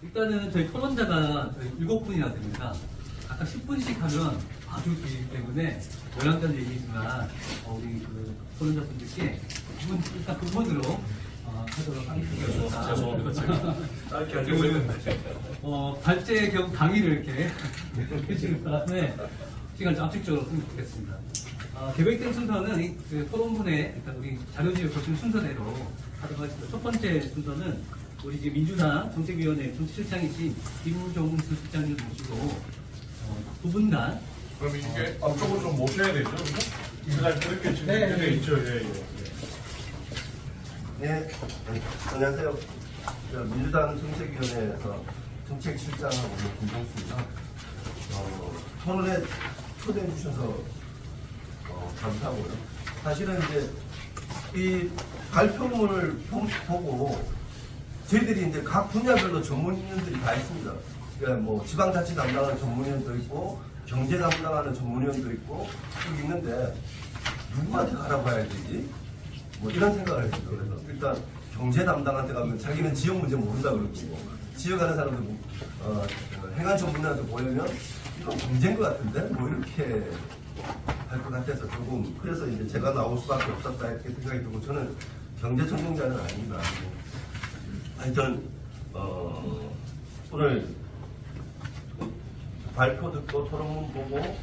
일단은 저희 토론자가 저희 7분이나 됩니다. 각각 10분씩 하면 아주 길기 때문에 요양까지 얘기지만 우리 그 토론자분들께 일단 근본으로 하도록 하겠습니다. 죄송합니다. 짧게 하려고 했는데. 발제 겸 강의를 이렇게 해주는 바람에 시간을 좀 압축적으로 쓰면 좋겠습니다. 계획된 순서는 그 토론분에 일단 우리 자료지를 보시는 순서대로 하도록 하겠습니다. 첫 번째 순서는 우리 지금 민주당 정책위원회 정치실장이신 김종수 실장님 모시고 두 분간 그럼 이게 앞쪽으로 좀 모셔야 되죠? 인사할 때 이렇게 지금 돼 있죠? 예. 네, 안녕하세요. 민주당 정책위원회에서 정책실장하고 김종수입니다. 토론에 초대해 주셔서 감사하고요. 사실은 이제 이 발표문을 보고 저희들이 이제 각 분야별로 전문위원들이 다 있습니다. 그러니까 뭐 지방자치 담당하는 전문위원도 있고 경제 담당하는 전문위원도 있고 여기 있는데 누구한테 가라봐야 되지? 뭐 이런 생각을 했어요. 그래서 일단 경제 담당한테 가면 자기는 지역 문제 모른다 그러고 지역하는 사람들 행안 전문가한테 보려면 이건 경제인 것 같은데 뭐 이렇게 할 것 같아서 조금 그래서 이제 제가 나올 수밖에 없었다 이렇게 생각이 들고 저는 경제 전문가는 아닙니다. 하여튼 오늘 발표 듣고 토론문 보고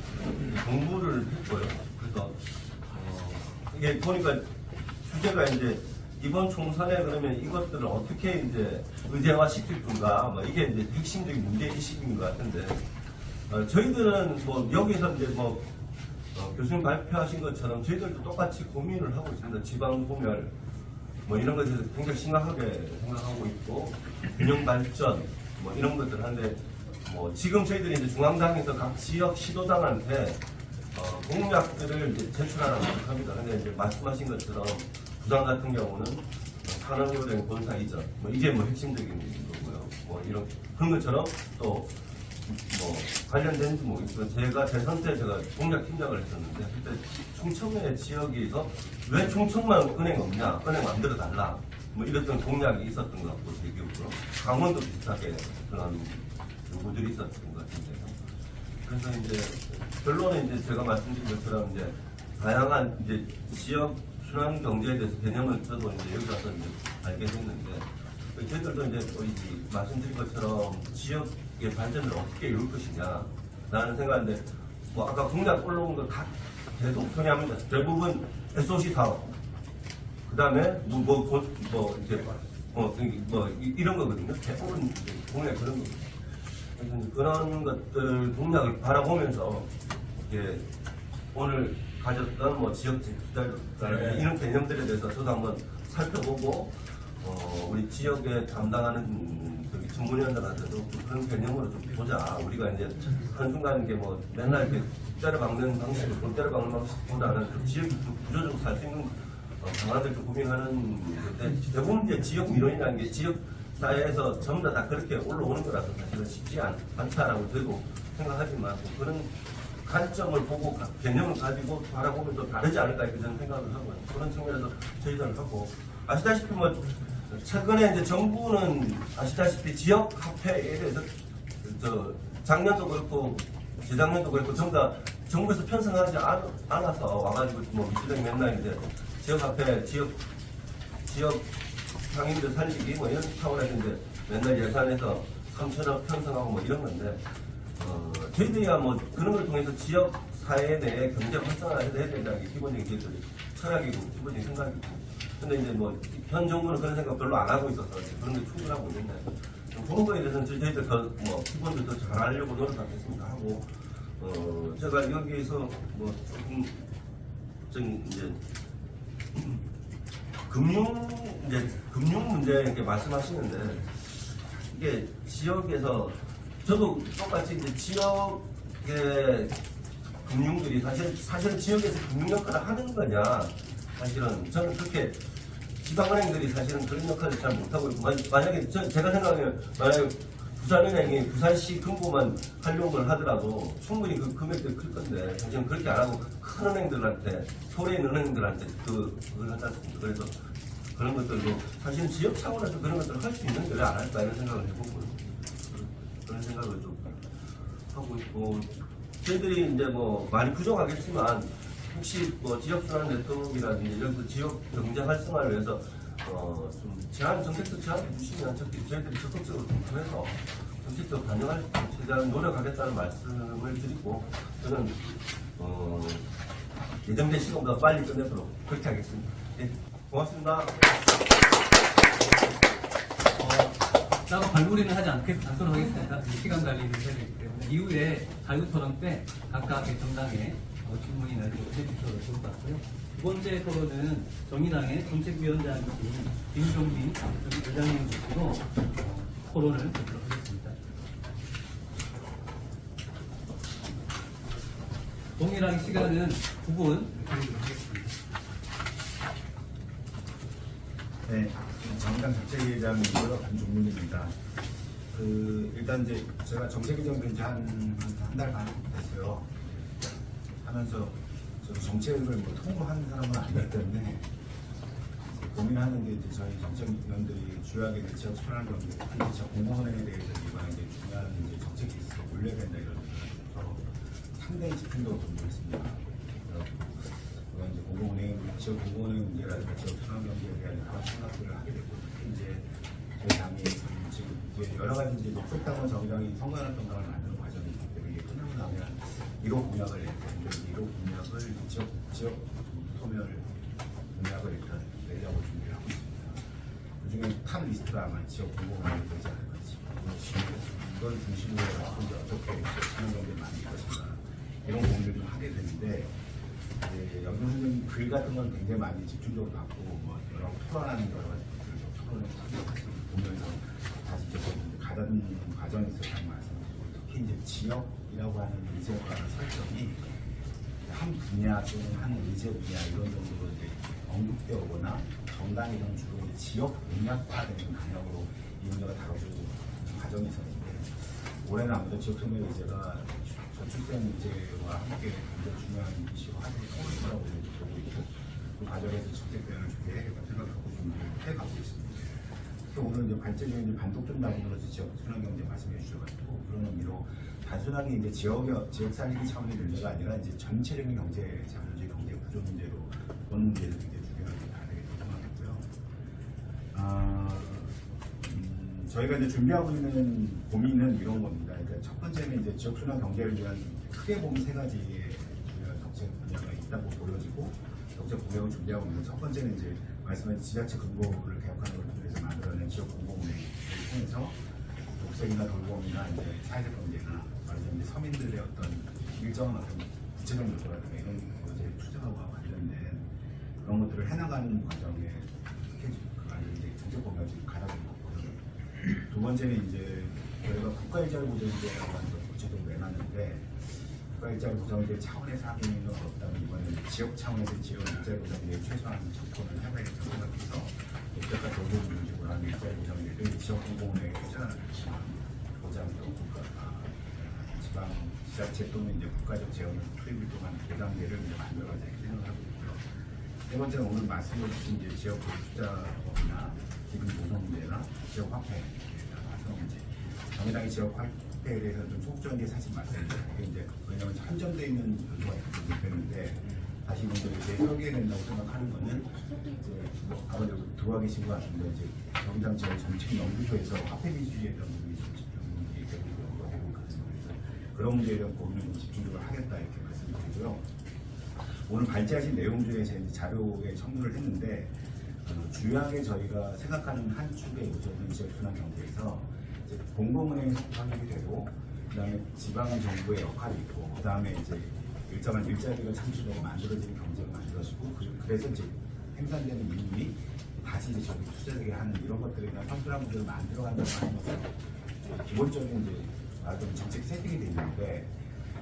공부를 했고요. 그래서 이게 보니까 주제가 이제 이번 총선에 그러면 이것들을 어떻게 이제 의제화 시킬 건가, 뭐 이게 이제 핵심적인 문제의식인 것 같은데, 저희들은 뭐 여기서 이제 뭐 교수님 발표하신 것처럼 저희들도 똑같이 고민을 하고 있습니다. 지방 소멸, 뭐 이런 것에 대해서 굉장히 심각하게 생각하고 있고, 균형 발전, 뭐 이런 것들 하는데, 뭐 지금 저희들이 이제 중앙당에서 각 지역 시도당한테 공약들을 이제 제출하라고 합니다. 근데 이제 말씀하신 것처럼 부산 같은 경우는 산업요령 본사 이전, 뭐 이게 뭐 핵심적인 거고요. 뭐 이런 그런 것처럼 또 뭐 관련된 뭐 제가 대선 때 제가 공약 팀장을 했었는데 그때 충청의 지역에서 왜 충청만 은행 없냐, 은행 만들어 달라, 뭐 이랬던 공약이 있었던 것 같고 제 기억으로 강원도 비슷하게 그런 요구들이 있었던 것 같은데요. 그래서 이제 결론은 이제 제가 말씀드린 것처럼 이제 다양한 이제 지역 순환 경제에 대해서 개념을 저도 이제 여기 와서 이제 알게 됐는데 저희들도 이제 말씀드린 것처럼 지역의 발전을 어떻게 이룰 것이냐 라는 생각인데 뭐 아까 공약 올라온 거 다 계속 소리합니다. 대부분 SOC 사업 그 다음에 이런 거거든요. 대부분 공약 그런 거거든요. 그래서 그런 것들 공약을 바라보면서 이제 오늘 가졌던 뭐 지역 집단 이런 개념들에 대해서 저도 한번 살펴보고 우리 지역에 담당하는 전문위원들한테도 그런 개념으로 좀 보자. 우리가 이제 한순간 이게 뭐 맨날 이렇게 때려박는 방식으로 돈 때려박는 방식보다는 좀 지역이 구조적으로 살 수 있는 방안들 좀 고민하는 건데 대부분 이제 지역 민원이라는 게 지역 사회에서 전부 다 그렇게 올라오는 거라서 사실은 쉽지 않다라고 저도 생각하지만 그런 관점을 보고 개념을 가지고 바라보면 또 다르지 않을까 이렇게 저는 생각을 하고요. 그런 측면에서 저희들을 하고 아시다시피 뭐 최근에 이제 정부는 아시다시피 지역 화폐에 대해서 작년도 그렇고 재작년도 그렇고 전부 다 정부에서 편성하지 않아서 와가지고 뭐 민주당이 맨날 이제 지역 화폐 지역 상인들 살리기 뭐 이런 차원에서 이제 맨날 예산에서 3천억 편성하고 뭐 이런 건데 저희들이야 뭐 그런 걸 통해서 지역 사회 내에 경제 활성화를 해야 된다는 게 기본적인 저희들이 철학이고 기본적인 생각이고 근데 이제 뭐 현 정부는 그런 생각 별로 안 하고 있어서 그런 게 충분하고 있는데 그런 거에 대해서는 저희들 더 뭐 기본적으로 더 잘하려고 노력하겠습니다 하고 제가 여기에서 뭐 조금 좀 이제 금융 문제 이렇게 말씀하시는데 이게 지역에서 저도 똑같이 이제 지역의 금융들이 사실은 지역에서 금융 역할을 하는 거냐 사실은 저는 그렇게 지방은행들이 사실은 그런 역할을 잘 못하고 있고 만약에 제가 생각하면 만약에 부산은행이 부산시 금고만 활용을 하더라도 충분히 그 금액들이 클 건데 사실은 그렇게 안 하고 큰 은행들한테 서울에 있는 은행들한테 그걸 하지 않습니까? 그래서 그런 것들도 사실은 지역 차원에서 그런 것들을 할 수 있는데 왜 안 할까 이런 생각을 해보고 그런 생각을 좀 하고 있고, 저희들이 이제 뭐 많이 부족하겠지만 혹시 뭐 지역순환 네트워크라든지 이런 그 지역 경제 활성화를 위해서 좀 정책도 제안해 주시면 저희들이 적극적으로 검토해서 정책도 반영할 최대한 노력하겠다는 말씀을 드리고, 저는 예정된 시간보다 빨리 끝내도록 그렇게 하겠습니다. 네, 고맙습니다. 따로 발부리는 하지 않도록 하겠습니다. 시간 관리를 해야 되기 때문에 이후에 자유 토론 때 각각의 정당의 질문이나 이런 거 해주셔도 좋을 것 같고요. 두 번째 토론은 정의당의 정책위원장이신 김종민 의장님 모시고 토론을 듣도록 하겠습니다. 동일하게 시간은 9분 드리도록 하겠습니다. 네, 정당 정책위원장이고요. 김종민입니다. 일단 이제 제가 정책위원장 된 지 한 달 반 됐어요. 하면서 저도 정책을 뭐 통보하는 사람은 아니기 때문에 고민하는 게 이제 저희 정책위원들이 주요하게 이제 지역 순환 경제, 특히 지역 공무원에 대해서 이번에 이제 중요한 이제 정책이 있어서 올려야 된다 이런 의견에서 상당히 집중적으로 공부했습니다. 그래서 이제 공공은행, 지역 공공은행 문제라든가 지역 순환 경제에 대한 여러 생각들을 하게 되고, 특히 이제 저희 당이 지금 이제 여러 가지 이제 녹색당원 정당이 선거연합 정당을 만드는 과정이 있기 때문에 이게 끝나고 나면 1호 공약을 낼 텐데 1호 공약을 지역 소멸 공약을 일단 내려고 준비를 하고 있습니다. 그중에 탑 리스트가 아마 지역 공공은행이 되지 않을까 싶습니다. 이걸 중심으로 해서 이제 어떻게 순환 경제를 만들 것인가 이런 고민을 좀 하게 되는데, 영준 선생님 글 같은 건 굉장히 많이 집중적으로 받고 뭐 여러 토론하는 여러 가지 토론을 보면서 다시 이제 가던 과정에서 잘 말씀드리고, 특히 이제 지역이라고 하는 의제와 설정이 한 분야 또는 한 의제 분야 이런 정도로 이제 언급되어 오거나 정당이든 주로 지역 공약화되는 방향으로 이 문제가 다뤄지는 과정이 있었는데, 올해는 아무래도 지역 소멸 의제가 저출생 문제와 함께 굉장히 중요한 이슈가 하나의 커버라고 보고 있고, 그 과정에서 정책 대안을 준비해야겠다는 생각을 갖고 준비해 가고 있습니다. 그래서 오늘 이제 발제위원님 반독점 나군으로서 지역 순환 경제 말씀해 주셔가지고, 그런 의미로 단순하게 이제 지역 살리기 차원의 문제가 아니라 이제 전체적인 경제 자본주의 경제 구조 문제로 보는 문제를 굉장히 중요하게 봐야 되겠다고 생각하고요. 저희가 이제 준비하고 있는 고민은 이런 겁니다. 그러니까 첫 번째는 이제 지역 순환 경제를 위한 크게 보면 세 가지의 중요한 정책 분야가 있다고 보여지고, 정책 공약을 준비하고 있는 첫 번째는 이제 말씀하신 지자체 근거를 개혁하는 걸 통해서 만들어낸 지역 공공은행을 통해서 녹색이나 돌봄이나 이제 사회적 경제나 말하자면 이제 서민들의 어떤 일정한 어떤 구체적 요소라든가 이런 것에 투자와 관련된 그런 것들을 해나가는 과정에 스케줄 그 안에 이제 정책 공약을 지금 가다보고 있거든요. 두 번째는 이제 저희가 국가일자리 보장제라고 하는 걸 구체적으로 내놨는데, 국가일자리 보장제 차원에서 하기는 어렵다면 이번에는 지역 차원에서 지역 일자리 보장제에 최소한 접근을 해봐야겠다고 생각해서 여태까지 돌봄 중심으로 하는 일자리 보장제를 지역 공공은행에 투자하는 보장도 국가 지방 지자체 또는 이제 국가적 재원을 투입을 통한 보장제를 만들어서 생각하고 있고요. 세 번째는 오늘 말씀해 주신 이제 지역 투자법이나 기금 조성 문제나 지역 화폐 활성 문제. 정의당의 지역 화폐에 대해서는 좀 소극적인 게 사실 맞습니다. 그게 이제 왜냐하면 한정되어 있는 요소가 있는데, 다시 이제 설계해야 된다고 생각하는 거는 이제 뭐 아무래도 들어와 계신 것 같은데, 이제 정의당 지역 정책 연구소에서 화폐 비주의에 대한 부분이 좀 집중이 되고 있거든요. 그런 문제에 대한 고민을 좀 집중적으로 하겠다 이렇게 말씀드리고요. 오늘 발제하신 내용 중에 제 자료에 첨부를 했는데, 주요하게 저희가 생각하는 한 축의 요소는 지역 순환 경제에서 이제 공공은행이 성립이 되고, 그다음에 지방 정부의 역할이 있고, 그다음에 이제 일정한 일자리가 창출되고 만들어지는 경제가 만들어지고, 그래서 이제 생산되는 이익이 다시 이제 저기 투자되게 하는 이런 것들에 대한 선순환 구조를 만들어간다고 하는 것은 기본적인 이제 말하자면 정책 세팅이 돼 있는데,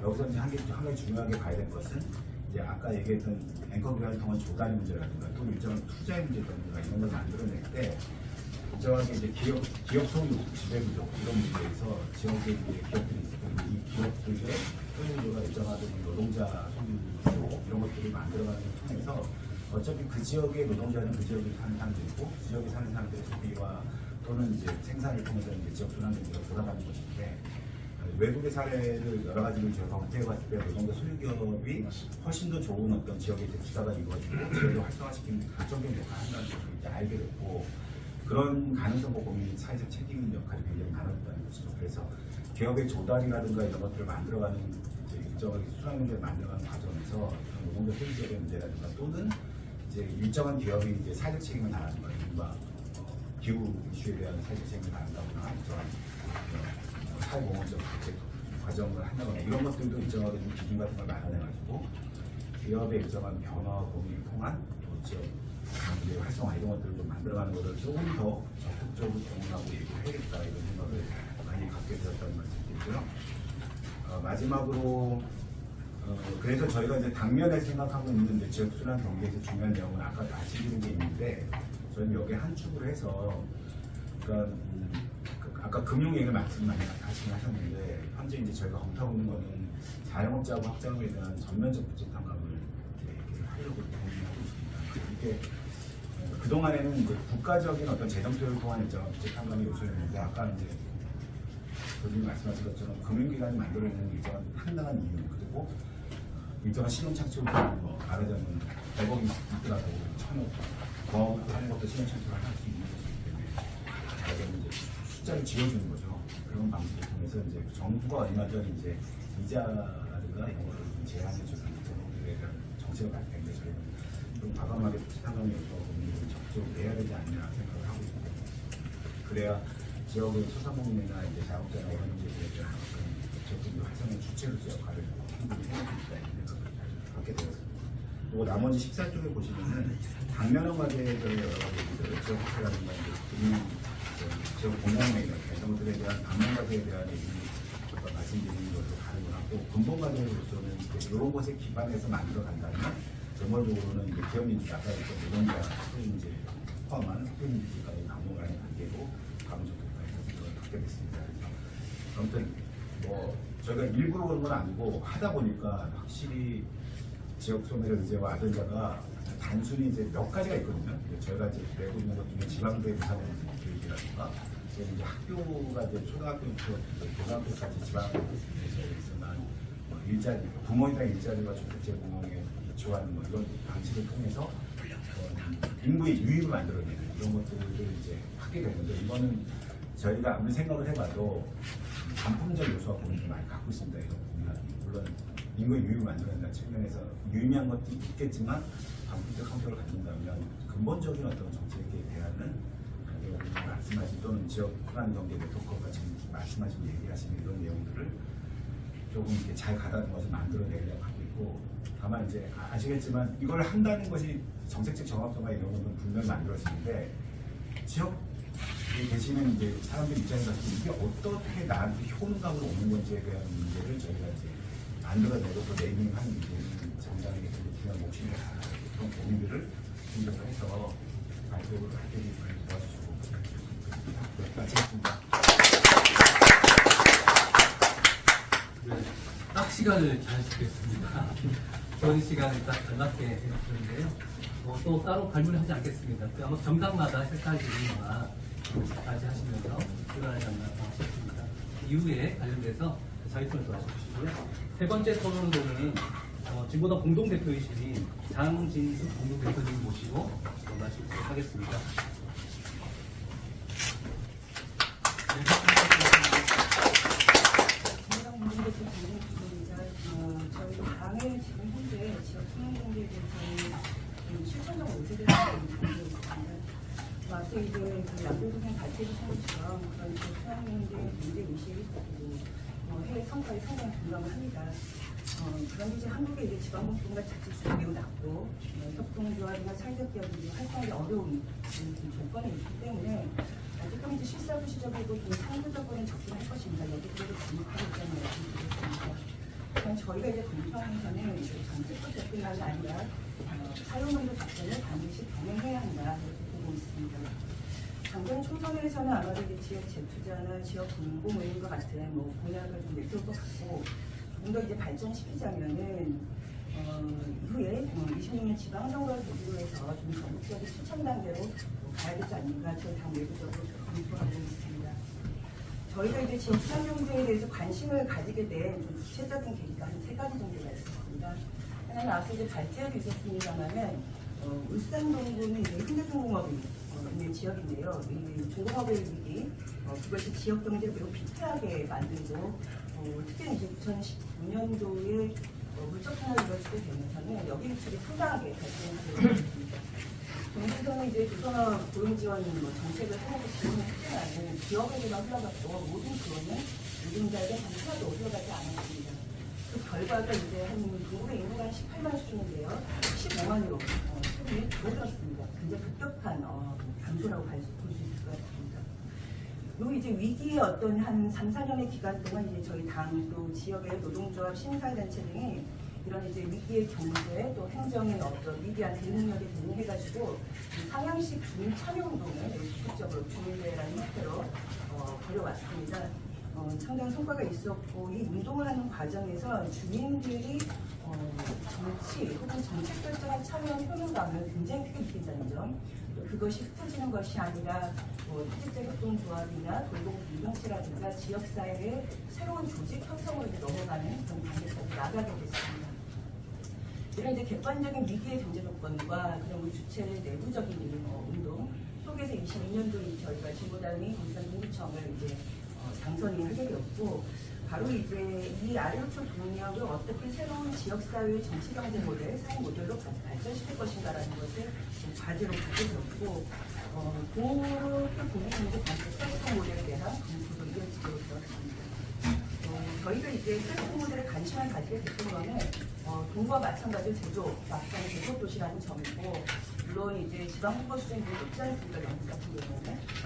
여기서 이제 한 가지 중요하게 봐야 될 것은 이제 아까 얘기했던 앵커 기관을 통한 조달 문제라든가 또 일정한 투자의 문제라든가 이런 걸 만들어낼 때 일정하게 이제 기업 소유, 지배구조 이런 문제에서 지역에 이제 기업들이 있을 텐데, 이 기업들의 소유구조가 일정하게 노동자 소유구조 이런 것들을 만들어가는 걸 통해서 어차피 그 지역의 노동자는 그 지역에 사는 사람들이고, 그 지역에 사는 사람들의 소비와 또는 이제 생산을 통해서 이제 지역 순환 경제가 돌아가는 것인데, 외국의 사례를 여러 가지를 저희가 검토해봤을 때 노동자 소유기업이 훨씬 더 좋은 어떤 지역의 투자가 이루어지고 지역을 활성화시키는 결정적인 역할을 한다는 것을 이제 알게 됐고 그런 가능성 보고이 사회적 책임 역할이 굉장히 많았다는 것이죠. 그래서 기업의 조달이라든가 이런 것들을 만들어가는 이제 일정하게 수출하는 문제를 만들어가는 과정에서 노동자 소유기업의 문제라든가 또는 이제 일정한 기업이 이제 사회적 책임을 다하는 거예요. 기후 이슈에 대한 사회적 책임을 다한다거나 일정한 사회공헌적 정책 과정을 한다거나 이런 것들도 일정하게 좀 기준 같은 걸 마련해가지고 기업의 일정한 변화 고민을 통한 또 지역 경제 활성화 이런 것들을 좀 만들어가는 것을 조금 더 적극적으로 동원하고 얘기해야겠다 이런 생각을 많이 갖게 되었다는 말씀드리고요. 마지막으로 그래서 저희가 이제 당면에 생각하고 있는 이제 지역 순환 경제에서 중요한 내용은 아까 말씀드린 게 있는데 저희는 여기에 한 축으로 해서 그러니까 아까 금융 얘기를 많이 하셨는데 현재 이제 저희가 검토하고 있는 거는 자영업자하고 확장에 대한 전면적 부채 탐감을 이렇게 하려고 고민하고 있습니다. 이게 그동안에는 이제 국가적인 어떤 재정 투여를 통한 일정한 부채 탐감의 요소였는데 아까 이제 교수님 말씀하신 것처럼 금융기관이 만들어내는 일정한 상당한 이유 그리고 일정한 신용 창출을 하는 거 말하자면 100억이 있더라도 1000억 더 하는 것도 신용 창출을 할 수 있는 것이기 때문에 말하자면 이제 숫자를 지어주는 거죠. 그런 방식을 통해서 이제 정부가 얼마 전에 이제 이자라든가 이런 거를 좀 제한해 주는 그에 대한 정책을 발표했는데 저희는 좀 과감하게 상황이 없고 적극적으로 내야 되지 않냐 생각을 하고 있고 그래야 지역의 소상공인이나 이제 자영업자나 이런 문제들에 대한 지역분들 활성화 주체로서 역할을 충분히 해야 되겠다 이런 생각을 갖게 되었습니다. 그리고 나머지 14쪽에 보시면은 당면허 과제의 여러 가지 지역 화폐라든가 지역 공공의 이런 것들에 대한 방문 과제에 대한 얘기 말씀드리는 것으로 가능을 하고 근본 과제로서는 이런 것에 기반해서 만들어 간다면 전반적으로는 이제 기업 민주 아까 했던 노동자 소유인지 포함한 소유인지까지 방문을 하는 단계고 감정 국가에서 갖게 됐습니다. 그래서 아무튼 뭐 저희가 일부러 그런 건 아니고 하다 보니까 확실히 지역 소멸의 의제와 아젠다가 단순히 이제 몇 가지가 있거든요. 저희가 이제 내고 있는 것 중에 지방대 무상 교육이라든가 이제 학교가 이제 초등학교부터 고등학교까지 지방에서 있으면 뭐 일자리, 부모에 대한 일자리와 주택제공에 기초하는 뭐 이런 방식을 통해서 인구의 유입을 만들어내는 이런 것들을 이제 하게 되는데 이거는 저희가 아무리 생각을 해봐도 반품적 요소와 고민을 많이 갖고 있습니다. 이런 부분은 물론 인구의 유입을 만들어낸다는 측면에서 유의미한 것도 있겠지만 반품적 성격을 갖는다면 근본적인 어떤 정책에 대한 말씀하신 또는 지역 호남 경제 네트워크가 지금 말씀하신 얘기하시는 이런 내용들을 조금 이렇게 잘 가다듬어서 만들어내려고 하고 있고 다만 이제 아시겠지만 이걸 한다는 것이 정책적 정합성과 이런 것은 분명히 만들어지는데 지역에 계시는 이제 사람들 입장에서 이게 어떻게 나한테 효능감으로 오는 건지에 대한 문제를 저희가 이제 만들어내고 또 네이밍하는 문제는 정당에게 되게 중요한 몫인 것 같습니다. 그런 고민들을 생각을 해서 발표를 할 때 도와주시고 네, 마치겠습니다. 네, 딱 시간을 잘 지켰습니다. 좋은 시간을 딱 맞게 해주셨는데요. 또 따로 발문하지 않겠습니다. 아마 정당마다 헷갈리거나 까지 하시면서 출발하지 않나 싶습니다. 이후에 관련돼서 자유투를 도와주시고요. 세 번째 토론으로는 진보당 공동대표이신 장진숙 공동대표님 모시고 마치도록 하겠습니다. 저희 당의 지금 현재 지역 순환경제에 대해서는 실천적 의제들이 있습니다. 앞서 이제 그 양도동행 발표를 하것처럼 그런 지역 순환경제 문제 의식 해외 성과에 상당히 공감을 합니다. 그런데 이제 한국의 이제 지방공동과 자치수가 매우 낮고 협동조합이나 사회적 기업이 활성화하기 어려운 조건이 있기 때문에 조금 이제 실사부시적이고 좀 상대적으로는 접근할 것입니다. 여기 그래도 주목하고 있다는 말씀드렸습니다. 저희가 이제 검토하면서는 정책적 접근만이 아니라 사용원도 접근을 반드시 병행해야 한다 이렇게 보고 있습니다. 당장 총선에서는 아마도 이제 지역 재투자나 지역 공공의료과 같은 뭐 분야가 좀 내세울 것 같고 조금 더 이제 발전시키자면은 이후에 26년 지방선거를 계기로 해서 좀 전국적인 실천 단계로 가야 되지 않는가 저희 당 내부적으로 검토하고 있습니다. 저희가 이제 지역 수상 경제에 대해서 관심을 가지게 된 좀 구체적인 계기가 한 3가지 정도가 있었습니다. 하나는 앞서 이제 발제도 있었습니다만은 울산 동구는 이제 현대중공업이 있는 지역인데요. 이 중공업의 위기, 그것이 지역 경제를 매우 피폐하게 만들고, 특히 이제 2019년도에 물적 하나를 이루어지게 되면서는 여기 위축이 상당하게 발생하게 됐습니다. 정부에서는 이제 조선업 고용지원 정책을 하면서 지원을 하지만은 기업에게만 흘러갔고 모든 지원은 노동자에게 하나도 흘러가지 않았습니다. 그 결과가 이제 한 동구의 인구가 한 18만 수준인데요. 15만으로 수준이 줄어들었습니다. 굉장히 급격한 감소라고 볼 수 있을 것 같습니다. 그리고 이제 위기의 어떤 한 3, 4년의 기간 동안 이제 저희 당도 지역의 노동조합, 시민사회단체 등이 이런 이제 위기의 경제 또 행정의 어떤 위기한 대응력에 대응해가지고 상향식 주민 참여운동을 적극적으로 주민대회라는 형태로 벌여왔습니다. 상당한 성과가 있었고 이 운동을 하는 과정에서 주민들이 정치 혹은 정책 결정에 참여한 효능감을 굉장히 크게 느낀다는 점. 그것이 흩어지는 것이 아니라 토지적 협동조합이나 돌봄공동체라든가 지역사회의 새로운 조직 형성으로 넘어가는 그런 단계까지 나가게 됐습니다. 이런 이제 객관적인 위기의 경제 조건과 그런 주체의 내부적인 운동 속에서 22년도에 저희가 진보당이 울산 동구청을 이제 당선이 하게 되었고 바로 이제 이 아래로초 동력을 어떻게 새로운 지역사회의 정치경제 모델, 사회 모델로 발전시킬 것인가라는 것을 과제로 갖게 되었고 그렇게 보기 이제 플랫폼 모델에 대한 검토도 이어지도록 되었습니다. 저희가 이제 플랫폼 모델에 관심을 가지게 됐던 거는 동구와 마찬가지로 막상 제조도시라는 점이고 물론 이제 지방홍보 수준이 높지 않습니까? 영국 같은 경우는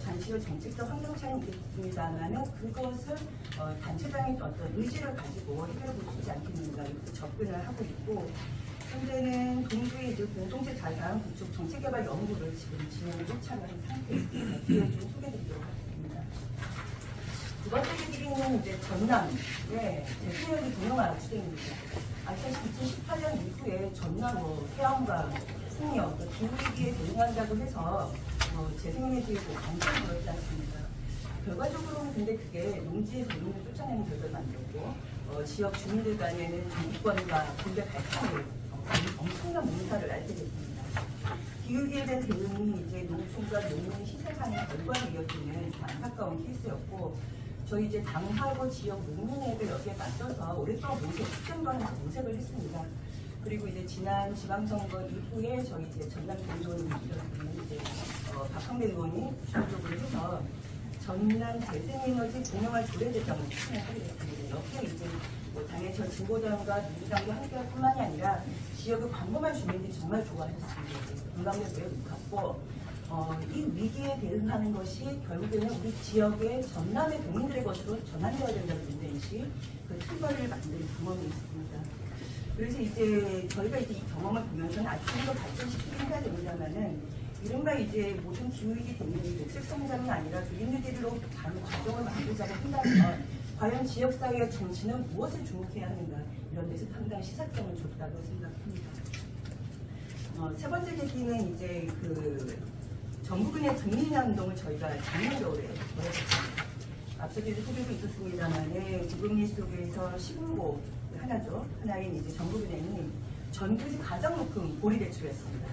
단시의 정책적 환경 차이는 있습니다만은 그것을 단체장의 어떤 의지를 가지고 해결해 볼 수 있지 않겠는가 이렇게 접근을 하고 있고 현재는 동구의 이제 공동체 자산 구축 정책개발 연구를 지금 진행을 쫓아가는 상태입니다. 뒤에 좀 소개드리도록 하겠습니다. 두 번째 계기는 이제 전남의 재생력이 동영화 추진입니다. 아시다시피 2018년 이후에 전남 해안과 풍력, 기후위기에 대응한다고 해서 재생에너지에 강점을 보였지 않습니까? 결과적으로는 근데 그게 농지에서 농민을 쫓아내는 결과를 만들었고 지역 주민들 간에는 정부권과 군대 갈등을 엄청난 문사를 앓게 됐습니다. 기후위기에 대한 대응이 이제 농촌과 농민이 희생하는 결과로 이어지는 좀 안타까운 케이스였고 저희 이제 당하고 지역 농민회를 여기에 맞서서 오랫동안 특정도 하면서 모색을 했습니다. 그리고 이제 지난 지방선거 이후에 저희 이제 전남 대의원 이제 박형대 의원이 주도적으로 해서 전남 재생에너지 공영화 조례대장을 추진하게 됐습니다. 여기에 이제 당연히 저 진보당과 민주당도 함께할 뿐만이 아니라 지역의 광범한 주민들이 정말 좋아했습니다. 공감대 매우 높았고 이 위기에 대응하는 것이 결국에는 우리 지역의 전남의 국민들의 것으로 전환되어야 된다는 인식, 그 출발을 만드는 경험이 있습니다. 그래서 이제 저희가 이제 이 경험을 보면서는 아주 좀 더 발전시키긴 해야 됩니다만은 이른바 이제 모든 기후위기 대응이 녹색 성장이 아니라 그린뉴딜로 가는 과정을 만들자고 한다면 과연 지역사회의 정치는 무엇을 주목해야 하는가 이런 데서 상당히 시사점을 줬다고 생각합니다. 세 번째 계기는 이제 전국은행 국민운동을 저희가 작년 겨울에 벌였습니다. 앞서도 소개도 있었습니다만 구금리 속에서 시군고 하나인 이제 전국은행이 전국에서 가장 높은 고리 대출이었습니다.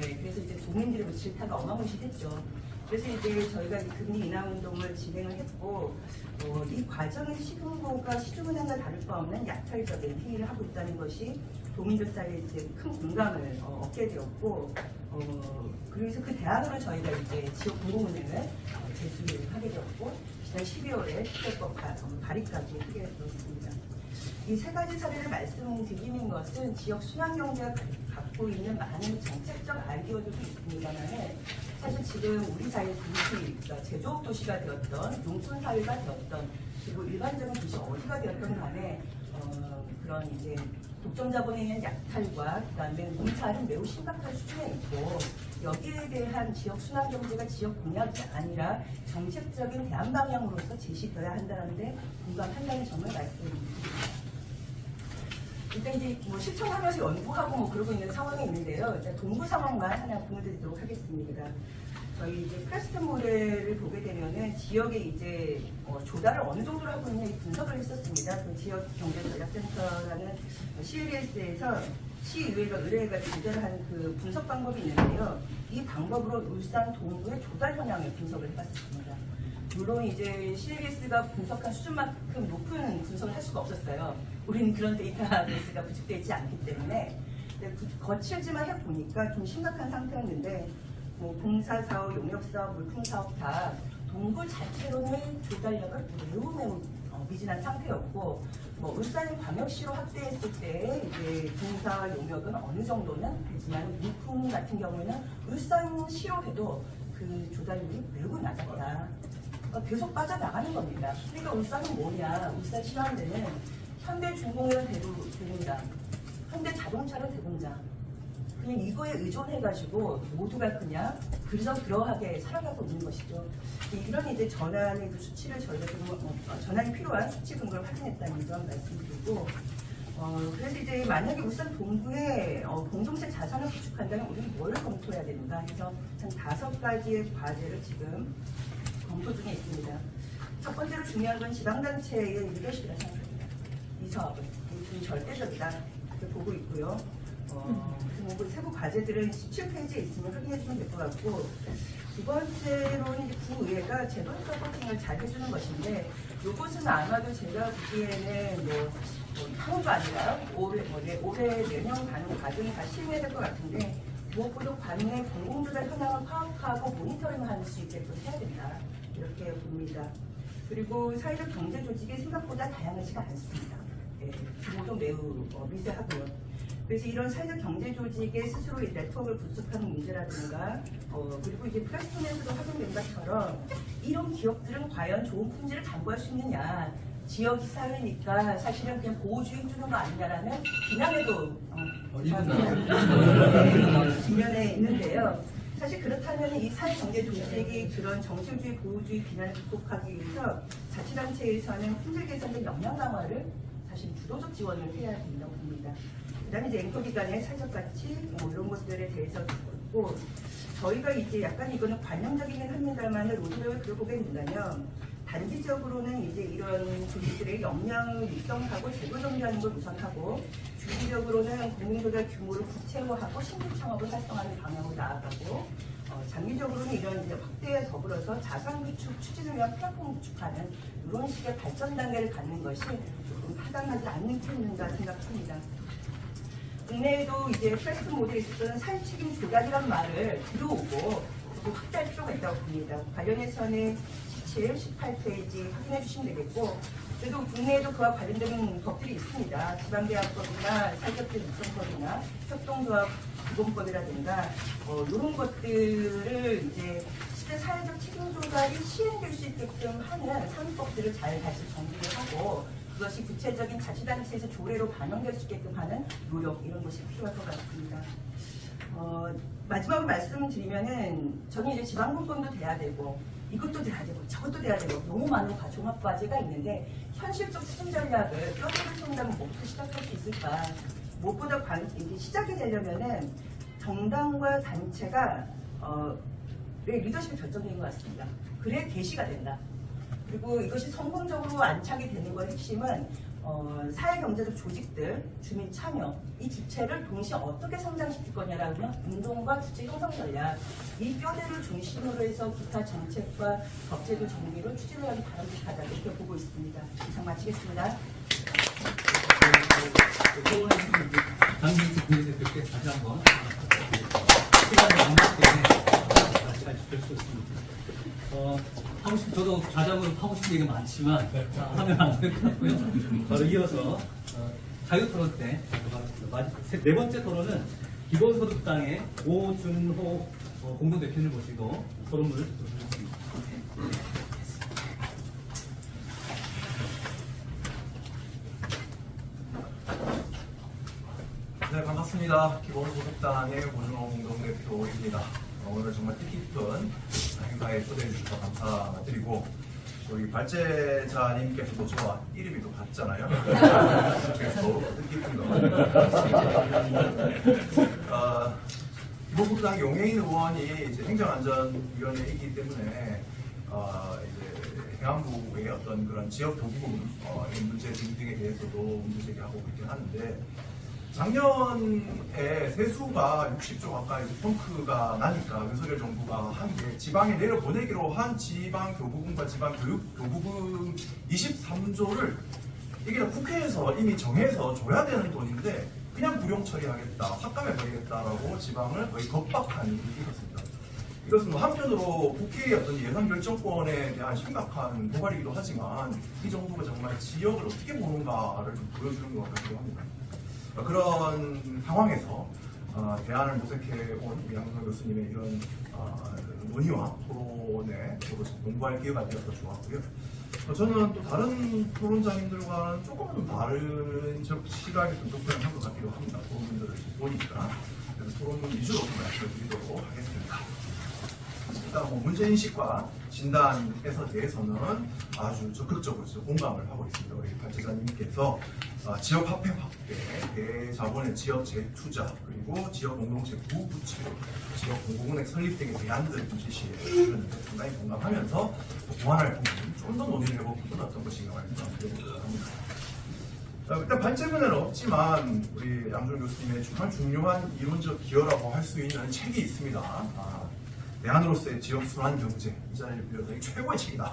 그래서 이제 도민들의 질타가 어마무시했죠. 그래서 이제 저희가 금리 인하 운동을 진행을 했고 이 과정에서 시군고가 시중은행과 다를 바 없는 약탈적인 행위를 하고 있다는 것이 도민들 사이에 이제 큰 공감을 얻게 되었고 그래서 그 대안으로 저희가 이제 지역 공공은행을 제수를 하게 되었고 지난 12월에 특별법 발의까지 하게 되었습니다. 이 세 가지 사례를 말씀드리는 것은 지역 순환경제가 갖고 있는 많은 정책적 아이디어들도 있습니다만 사실 지금 우리 사회 도시, 그러니까 제조업 도시가 되었던 농촌 사회가 되었던 그리고 일반적인 도시 어디가 되었던 간에 그런 이제 독점자본에 의한 약탈과 그다음에 문차는 매우 심각한 수준에 있고 여기에 대한 지역 순환 경제가 지역 공약이 아니라 정책적인 대안 방향으로서 제시되어야 한다는데 공감한다는 점을 말씀드립니다. 일단 이제 실천하면서 연구하고 그러고 있는 상황이 있는데요. 일단 동구 상황만 하나 보여드리도록 하겠습니다. 저희 이제 프레스턴 모델을 보게 되면은 지역 지역에 이제 조달을 어느 정도로 하고 있냐 분석을 했었습니다. 그 지역경제전략센터라는 CLS에서 시의회가 의뢰해가지고 조달을 한 그 분석 방법이 있는데요. 이 방법으로 울산 동구의 조달 현황을 분석을 해봤습니다. 물론 이제 CLS가 분석한 수준만큼 높은 분석을 할 수가 없었어요. 우리는 그런 데이터베이스가 구축되어 있지 않기 때문에. 거칠지만 해보니까 좀 심각한 상태였는데 뭐 공사사업, 용역사업, 물품사업 다 동구 자체로는 조달력을 매우 미진한 상태였고 뭐 울산광역시로 확대했을 때 이제 공사 용역은 어느 정도는 되지만 물품 같은 경우에는 울산시로 해도 그 조달률이 매우 낮았다. 계속 빠져나가는 겁니다. 그러니까 울산은 뭐냐? 울산시로 하는 데는 현대중공업을 대동자, 현대자동차를 대동자. 그냥 이거에 의존해가지고 모두가 그냥 그러하게 살아가고 있는 것이죠. 이런 이제 전환의 그 수치를 저희가 좀 전환이 필요한 수치 근거를 확인했다는 점 말씀드리고, 그래서 이제 만약에 울산 동구에 공동체 자산을 구축한다면 우리는 뭘 검토해야 되는가 해서 한 5가지의 과제를 지금 검토 중에 있습니다. 첫 번째로 중요한 건 지방단체의 리더십이라고 생각합니다. 이 사업은 좀 절대적이다 이렇게 보고 있고요. 그 세부 과제들은 17페이지에 있으면 확인해 주면 될 것 같고, 두 번째로는 구의회가 제도 서포팅을 잘 해주는 것인데, 이것은 아마도 제가 보기에는 향후가 아니라 올해 내년 가는 과정이 다 실행될 것 같은데, 무엇보다 관내 공공조달 현황을 파악하고 모니터링할 수 있게끔 해야 된다 이렇게 봅니다. 그리고 사회적 경제 조직이 생각보다 다양하지가 않습니다. 규모도 매우 미세하고요. 그래서 이런 사회적 경제 조직의 스스로 이 네트워크를 구축하는 문제라든가, 그리고 이제 플랫폼에서도 확인된 것처럼 이런 기업들은 과연 좋은 품질을 담보할 수 있느냐, 지역 사회니까 사실은 그냥 보호주의 주는 거 아니냐라는 비난에도 직면해 있는데요. 사실 그렇다면 이 사회경제 조직이 그런 정치주의, 보호주의 비난을 극복하기 위해서 자치단체에서는 품질 개선 등 역량 강화를 사실 주도적 지원을 해야 된다고 봅니다. 그 다음에 이제 앵커기관의 사회적 가치, 이런 것들에 대해서 있고, 저희가 이제 약간 이거는 관념적이긴 합니다만, 로드맵을 그려보게 된다면, 단기적으로는 이제 이런 조직들의 역량을 육성하고 제도 정비하는 걸 우선하고, 주기적으로는 공공조달 규모를 구체화하고 신규 창업을 활성화하는 방향으로 나아가고, 장기적으로는 이런 이제 확대에 더불어서 자산 구축 추진을 위한 플랫폼 구축하는 이런 식의 발전 단계를 갖는 것이 조금 타당하지 않는 편인가 생각합니다. 국내에도 이제 프레스 모델에 있어서는 사회 책임 조달이란 말을 들어오고 조금 확대할 필요가 있다고 봅니다. 관련해서는 17, 18페이지 확인해 주시면 되겠고, 그래도 국내에도 그와 관련된 법들이 있습니다. 지방대학법이나 사회적대 육성법이나 협동조합 기본법이라든가 이런 것들을 이제 실제 사회적 책임 조달이 시행될 수 있게끔 하는 상법들을 잘 다시 정비를 하고, 그것이 구체적인 자치단체에서 조례로 반영될 수 있게끔 하는 노력, 이런 것이 필요할 것 같습니다. 마지막으로 말씀드리면은, 저는 이제 지방분권도 돼야 되고, 이것도 돼야 되고, 저것도 돼야 되고, 너무 많은 종합과제가 있는데, 현실적 추진 전략을 뼈대를 세운다면 뭐부터 시작할 수 있을까? 무엇보다 이제 시작이 되려면은 정당과 단체가 리더십이 결정적인 것 같습니다. 그래야 개시가 된다. 그리고 이것이 성공적으로 안착이 되는 것의 핵심은 사회경제적 조직들, 주민 참여, 이 주체를 동시에 어떻게 성장시킬 거냐라면 운동과 주체 형성 전략, 이 뼈대를 중심으로 해서 기타 정책과 법제도 정비를 추진하기 바람직하다 이렇게 보고 있습니다. 이상 마치겠습니다. 장기지 국민대표께 다시 한번 시간이 안 맞기 때문에 잘 지킬 수 있습니다. 저도 자장으로 하고 싶은 얘기가 많지만 하면 안 될 것 같고요. 바로 이어서 자유토론 때 네 번째 토론은 기본소득당의 오준호 공동대표를 모시고 토론을 들어주겠습니다. 네, 반갑습니다. 기본소득당의 오준호 공동대표입니다. 오늘 정말 뜻깊은 행사에 초대해 주셔서 감사드리고, 우리 발제자님께서도 저와 이름이 또 같잖아요. 그래서 뜻깊은 거. 기본소득당 용해인 의원이 이제 행정안전위원회이기 때문에 이제 행안부의 어떤 그런 지역 도부금 문제 등등에 대해서도 문제 제기하고 있긴 하는데 작년에 세수가 60조 가까이 펑크가 나니까 윤석열 정부가 한 게 지방에 내려보내기로 한 지방 교부금과 지방 교육 교부금 23조를 이게 국회에서 이미 정해서 줘야 되는 돈인데 그냥 불용 처리하겠다, 삭감해 버리겠다라고 지방을 거의 겁박한 일이 있었습니다. 이것은 뭐 한편으로 국회의 어떤 예산 결정권에 대한 심각한 도발이기도 하지만 이 정부가 정말 지역을 어떻게 보는가를 좀 보여주는 것 같기도 합니다. 그런 상황에서 대안을 모색해온 우리 양성 교수님의 이런 논의와 토론에 저도 공부할 기회가 되어서 좋았고요. 저는 또 다른 토론자님들과는 조금 좀 다른 시각에 좀 접근한 것 같기도 합니다. 토론분들을 보니까. 그래서 토론분 위주로 좀 말씀을 드리도록 하겠습니다. 일단 뭐 문제인식과 진단에서 대해서는 아주 적극적으로 공감을 하고 있습니다. 우리 발제자님께서 지역 화폐 확대, 대자본의 지역 재투자, 그리고 지역 공동체 부부채, 지역 공공은행 설립 등의 대안들을 제시해 주셨는데 상당히 공감하면서 보완할 부분, 좀 더 논의를 해볼 부분은 어떤 것인가 말씀드리도록 합니다. 일단 발제문에는 없지만 우리 양준 교수님의 정말 중요한 이론적 기여라고 할 수 있는 책이 있습니다. 대안으로서의 지역 순환 경제, 이 자리를 빌려서 이 최고의 책이다.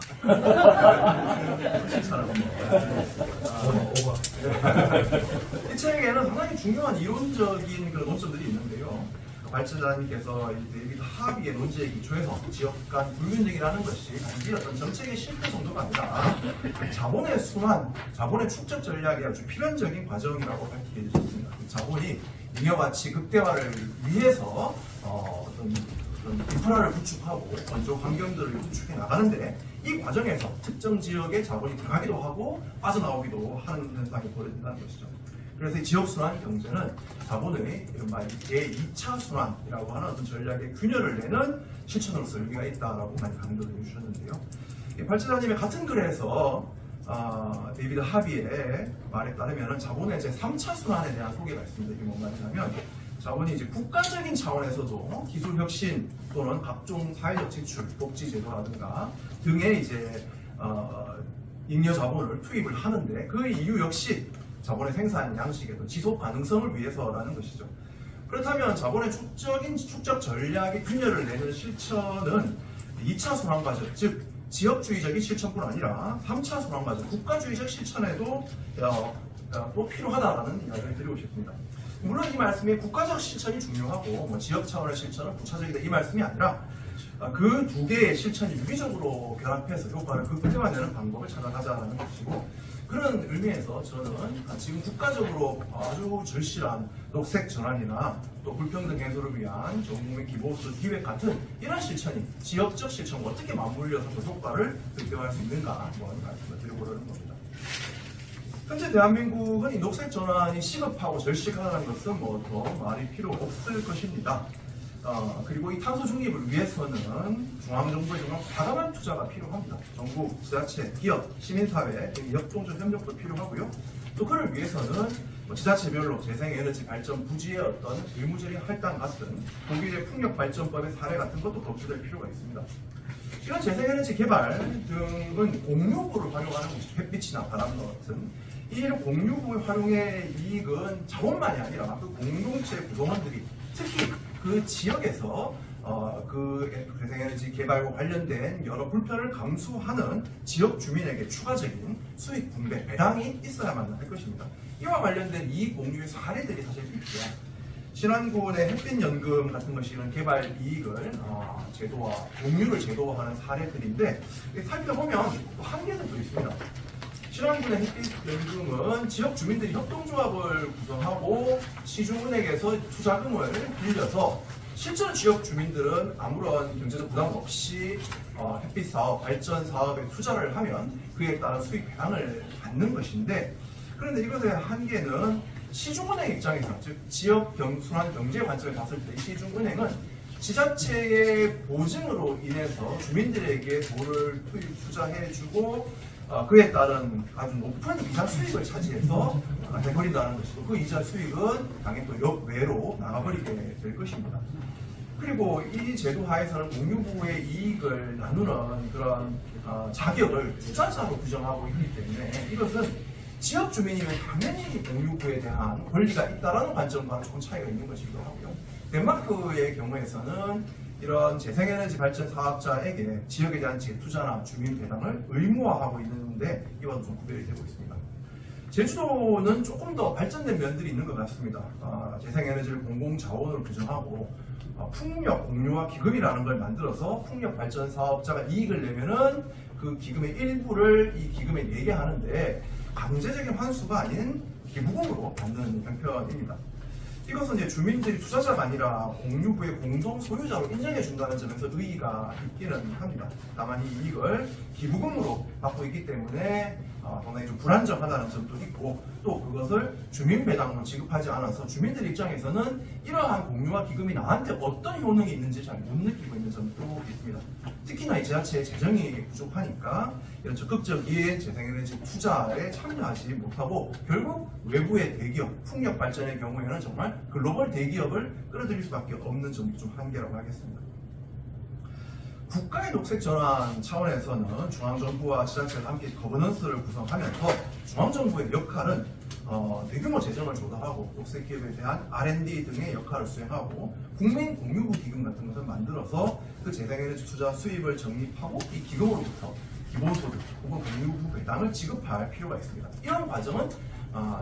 이 책에는 상당히 중요한 이론적인 그런 논점들이 있는데요. 발제자님께서 데이비드 하비의 논지의 기초에서 지역 간 불균등이라는 것이 단지 어떤 정책의 실패 정도가 아니라 자본의 순환, 자본의 축적 전략이 아주 필연적인 과정이라고 밝히게 되셨습니다. 자본이 잉여 가치 극대화를 위해서 어떤 인프라를 구축하고 건조 환경들을 구축해 나가는데 이 과정에서 특정 지역에 자본이 들어가기도 하고 빠져나오기도 하는 현상이 벌어진다는 것이죠. 그래서 이 지역순환 경제는 자본의 이른바 제2차 순환이라고 하는 어떤 전략의 균열을 내는 실천으로서 의미가 있다라고 많이 강조를 해주셨는데요. 발제자님의 같은 글에서 데이비드 하비의 말에 따르면 자본의 제3차 순환에 대한 소개가 있습니다. 이게 뭔가 하냐면 자본이 이제 국가적인 차원에서도 기술 혁신 또는 각종 사회적 지출, 복지 제도라든가 등의 이제 잉여 자본을 투입을 하는데 그 이유 역시 자본의 생산 양식의 지속 가능성을 위해서라는 것이죠. 그렇다면 자본의 축적 전략의 균열을 내는 실천은 2차 순환 과정, 즉 지역주의적인 실천뿐 아니라 3차 순환 과정, 국가주의적 실천에도 또 필요하다라는 이야기를 드리고 싶습니다. 물론 이 말씀에 국가적 실천이 중요하고 뭐 지역 차원의 실천은 부차적이다 이 말씀이 아니라 그 두 개의 실천이 유기적으로 결합해서 효과를 극대화되는 방법을 찾아가자는 것이고 그런 의미에서 저는 지금 국가적으로 아주 절실한 녹색 전환이나 또 불평등 해소를 위한 전국민 기본소득 기획 같은 이런 실천이 지역적 실천과 어떻게 맞물려서 그 효과를 극대화할 수 있는가 한번 말씀을 드리고 그러는 겁니다. 현재 대한민국은 이 녹색 전환이 시급하고 절실하다는 것은 뭐 더 말이 필요 없을 것입니다. 그리고 이 탄소 중립을 위해서는 중앙정부의 정말 과감한 투자가 필요합니다. 정부, 지자체, 기업, 시민사회 등의 역동적 협력도 필요하고요. 또 그를 위해서는 지자체별로 재생에너지 발전 부지의 어떤 의무적인 할당 같은 독일의 풍력발전법의 사례 같은 것도 검토될 필요가 있습니다. 이런 재생에너지 개발 등은 공유구를 활용하는 것이죠. 햇빛이나 바람 같은 이 공유구의 활용의 이익은 자본만이 아니라 그 공동체 구성원들이 특히 그 지역에서 그 재생에너지 개발과 관련된 여러 불편을 감수하는 지역 주민에게 추가적인 수익 분배, 배당이 있어야만 할 것입니다. 이와 관련된 이익 공유의 사례들이 사실 있고요. 신안군의 햇빛연금 같은 것이 이런 개발 이익을 제도화, 공유를 제도화하는 사례들인데 살펴보면 한계들도 있습니다. 신안군의 햇빛연금은 지역 주민들이 협동조합을 구성하고 시중은행에서 투자금을 빌려서 실제로 지역 주민들은 아무런 경제적 부담 없이 햇빛 사업, 발전 사업에 투자를 하면 그에 따른 수익 배당을 받는 것인데 그런데 이것의 한계는 시중은행 입장에서 즉 지역 순환 경제 관점에 봤을 때 시중은행은 지자체의 보증으로 인해서 주민들에게 돈을 투자해주고 그에 따른 아주 높은 이자 수익을 차지해서 내버린다는 것이고 그 이자 수익은 당연히 또 역외로 나가버리게 될 것입니다. 그리고 이 제도 하에서는 공유부의 이익을 나누는 그런 자격을 투자자로 규정하고 있기 때문에 이것은 지역 주민이면 당연히 공유구에 대한 권리가 있다라는 관점과는 조금 차이가 있는 것이기도 하고요. 덴마크의 경우에서는 이런 재생에너지 발전 사업자에게 지역에 대한 재투자나 주민 배당을 의무화하고 있는데 이와도 좀 구별이 되고 있습니다. 제주도는 조금 더 발전된 면들이 있는 것 같습니다. 재생에너지를 공공자원으로 규정하고 풍력 공유화 기금이라는 걸 만들어서 풍력 발전 사업자가 이익을 내면은 그 기금의 일부를 이 기금에 내게 하는데 강제적인 환수가 아닌 기부금으로 받는 형편입니다. 이것은 이제 주민들이 투자자가 아니라 공유구의 공동 소유자로 인정해 준다는 점에서 의의가 있기는 합니다. 다만 이 이익을 기부금으로 받고 있기 때문에 상당히 좀 불안정하다는 점도 있고 또 그것을 주민 배당으로 지급하지 않아서 주민들 입장에서는 이러한 공유와 기금이 나한테 어떤 효능이 있는지 잘 못 느끼고 있는 점도 있습니다. 특히나 이 지자체의 재정이 부족하니까 이런 적극적인 재생에너지 투자에 참여하지 못하고 결국 외부의 대기업, 풍력 발전의 경우에는 정말 글로벌 대기업을 끌어들일 수밖에 없는 점도 좀 한계라고 하겠습니다. 국가의 녹색 전환 차원에서는 중앙정부와 지자체가 함께 거버넌스를 구성하면서 중앙정부의 역할은 대규모 재정을 조달하고 녹색 기업에 대한 R&D 등의 역할을 수행하고 국민 공유구 기금 같은 것을 만들어서 그 재생에너지 투자 수입을 적립하고 이 기금으로부터 기본소득 혹은 공유구 배당을 지급할 필요가 있습니다. 이런 과정은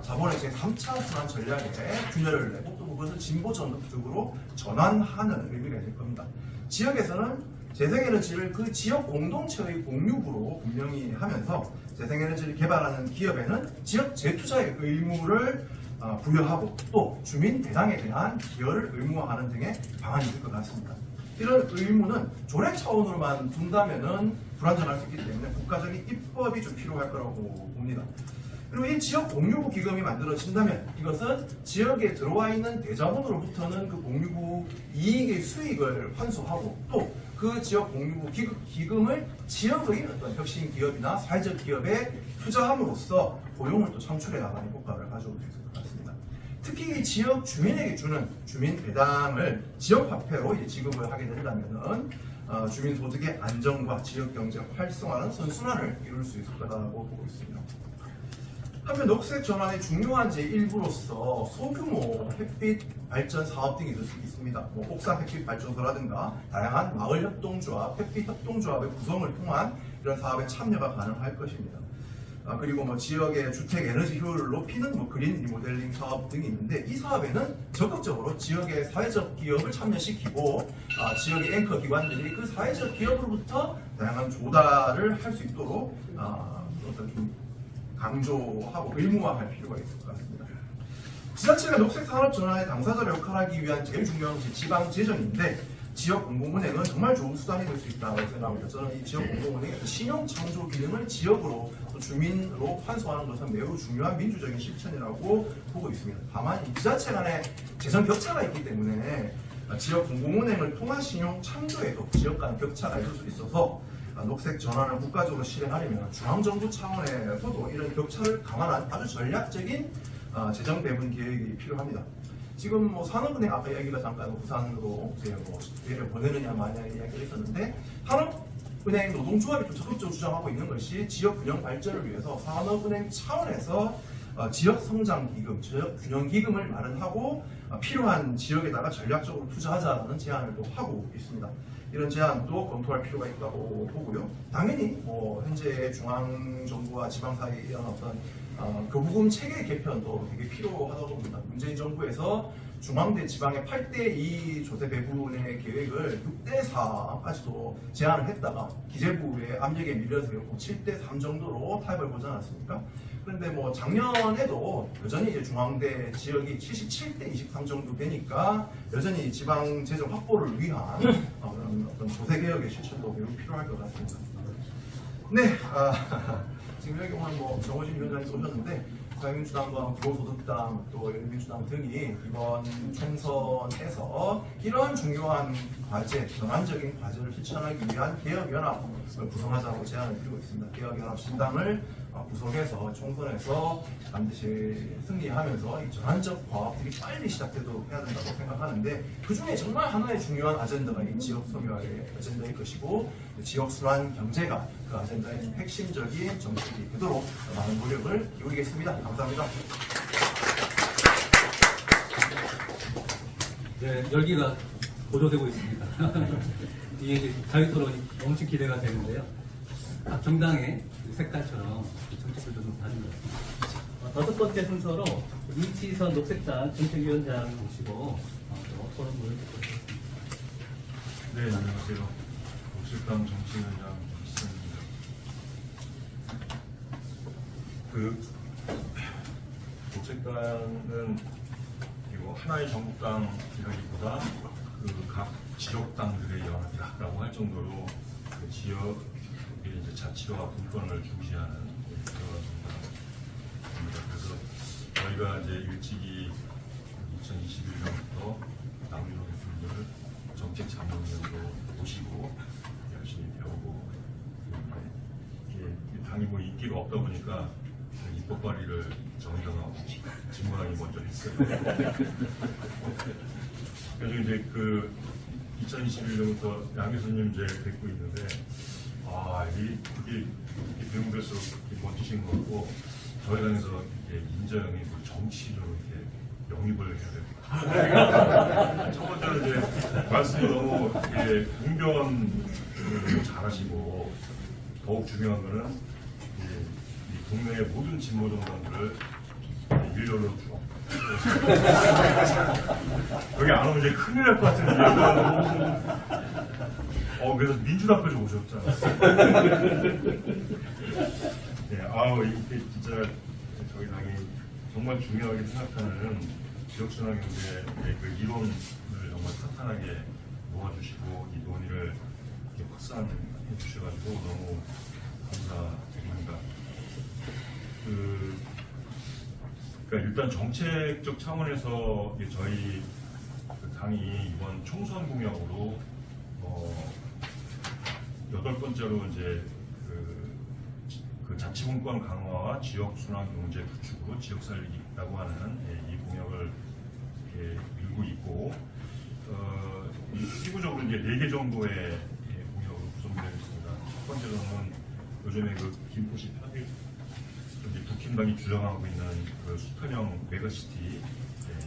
자본의 제3차 순환 전략에 균열을 내고 또 그것을 진보 전극적으로 전환하는 의미가 될 겁니다. 지역에서는 재생에너지를 그 지역 공동체의 공유구로 분명히 하면서 재생에너지를 개발하는 기업에는 지역 재투자의 의무를 부여하고 또 주민 배당에 대한 기여를 의무화하는 등의 방안이 있을 것 같습니다. 이런 의무는 조례 차원으로만 둔다면은 불안정할 수 있기 때문에 국가적인 입법이 좀 필요할 거라고 봅니다. 그리고 이 지역 공유구 기금이 만들어진다면 이것은 지역에 들어와 있는 대자본으로부터는 그 공유구 이익의 수익을 환수하고 또 그 지역 공유구 기금을 지역의 어떤 혁신 기업이나 사회적 기업에 투자함으로써 고용을 또 창출해 나가는 효과를 가져올 수 있을 것 같습니다. 특히 이 지역 주민에게 주는 주민 배당을 지역 화폐로 이제 지급을 하게 된다면은 주민 소득의 안정과 지역 경제 활성화는 선순환을 이룰 수 있을 거라고 보고 있습니다. 한편 녹색 전환의 중요한 제1부로서 소규모 햇빛 발전 사업 등이 있을 수 있습니다. 옥상 햇빛 발전소라든가 다양한 마을 협동조합, 햇빛 협동조합의 구성을 통한 이런 사업에 참여가 가능할 것입니다. 그리고 지역의 주택 에너지 효율을 높이는 그린 리모델링 사업 등이 있는데 이 사업에는 적극적으로 지역의 사회적 기업을 참여시키고 지역의 앵커 기관들이 그 사회적 기업으로부터 다양한 조달을 할 수 있도록 어떤 좀 강조하고 의무화할 필요가 있을 것 같습니다. 지자체가 녹색 산업 전환의 당사자로 역할하기 위한 제일 중요한 것이 지방 재정인데 지역 공공은행은 정말 좋은 수단이 될 수 있다고 생각합니다. 저는 이 지역 공공은행의 신용 창조 기능을 지역으로 또 주민으로 환수하는 것은 매우 중요한 민주적인 실천이라고 보고 있습니다. 다만 이 지자체 간의 재정 격차가 있기 때문에 지역 공공은행을 통한 신용 창조에도 지역 간 격차가 있을 수 있어서 녹색 전환을 국가적으로 실행하려면 중앙정부 차원에서도 이런 격차를 감안한 아주 전략적인 재정 배분 계획이 필요합니다. 지금 산업은행 아까 이야기가 잠깐 부산으로 이제 얘를 보내느냐 마냐의 이야기가 있었는데 산업은행 노동조합이 좀 적극적으로 주장하고 있는 것이 지역 균형 발전을 위해서 산업은행 차원에서 지역 성장 기금, 지역 균형 기금을 마련하고 필요한 지역에다가 전략적으로 투자하자는 제안을 또 하고 있습니다. 이런 제안도 검토할 필요가 있다고 보고요. 당연히 현재 중앙정부와 지방 사이의 이런 어떤 교부금 체계 개편도 되게 필요하다고 봅니다. 문재인 정부에서 중앙 대 지방의 8대2 조세 배분의 계획을 6대4까지도 제안을 했다가 기재부의 압력에 밀려서 결국 7대3 정도로 타협을 보지 않았습니까? 그런데 작년에도 여전히 이제 중앙대 지역이 77대 23 정도 되니까 여전히 지방 재정 확보를 위한 그런 어떤 조세 개혁의 실천도 매우 필요할 것 같습니다. 네, 지금 여기 오늘 정호진 위원장이 오셨는데 자유민주당과 기본소득당 또 열린민주당 등이 이번 총선에서 이러한 중요한 과제, 전환적인 과제를 실천하기 위한 개혁연합을 구성하자고 제안을 드리고 있습니다. 개혁연합 신당을 구성해서 총선에서 반드시 승리하면서 이 전환적 과업들이 빨리 시작되도록 해야 된다고 생각하는데 그 중에 정말 하나의 중요한 아젠다가 이 지역 소멸의 아젠다일 것이고 지역 순환 경제가 그 아젠다의 핵심적인 정책이 되도록 많은 노력을 기울이겠습니다. 감사합니다. 네, 열기가 보조되고 있습니다. 이게 이제 자유토론이 엄청 기대가 되는데요. 각 정당의 색깔처럼 정책들도 좀 다른 것 같습니다. 다섯 번째 순서로 이치선 녹색당 정책위원장 모시고 토론을 듣고 있습니다. 네, 안녕하세요. 녹색당 정치위원장 이치선입니다. 녹색당은 그리고 하나의 정국당이라기보다 각 지역당들의 연합이라고 할 정도로 그 지역의 이제 자치와 분권을 중시하는 그런 정당입니다. 그래서 저희가 이제 일찍이 2021년부터 남유로 교수님을 정책 자문위원으로 모시고 열심히 배우고 이게 당이 뭐 인기가 없다 보니까 입법 발의를 정의당하고 진보당이 먼저 했어요. 그래서 이제 그 2021년부터 양 교수님 이제 뵙고 있는데 이게 배움들수록 멋지신 것 같고 저희 당에서 이렇게 인정이 정치적으로 이렇게 영입을 해야 돼요. 첫 번째로 이제 말씀이 너무 이렇게 웅변을 너무 잘하시고 더욱 중요한 거는 이 동네의 모든 진보 정당들을 일렬로 쭉. 여기 안 오면 이제 큰일 날 것 같은데. 그래서 민주당까지 오셨잖아요. 네, 이게 진짜 저희 당이 정말 중요하게 생각하는 지역순환 경제의 그 이론을 정말 탄탄하게 놓아주시고 이 논의를 이렇게 확산해 주셔가지고 너무 감사드립니다. 그러니까 일단 정책적 차원에서 저희 당이 이번 총선 공약으로 8번째로 이제 그 자치분권 강화와 지역 순환 경제 구축으로 지역 살리기라고 하는 이 공약을 이렇게 밀고 있고 세부적으로 이제 4개 정도의 공약으로 구성되어 있습니다. 첫 번째로는 요즘에 그 김포시 편입 국힘당이 주장하고 있는 그 수평형 메가시티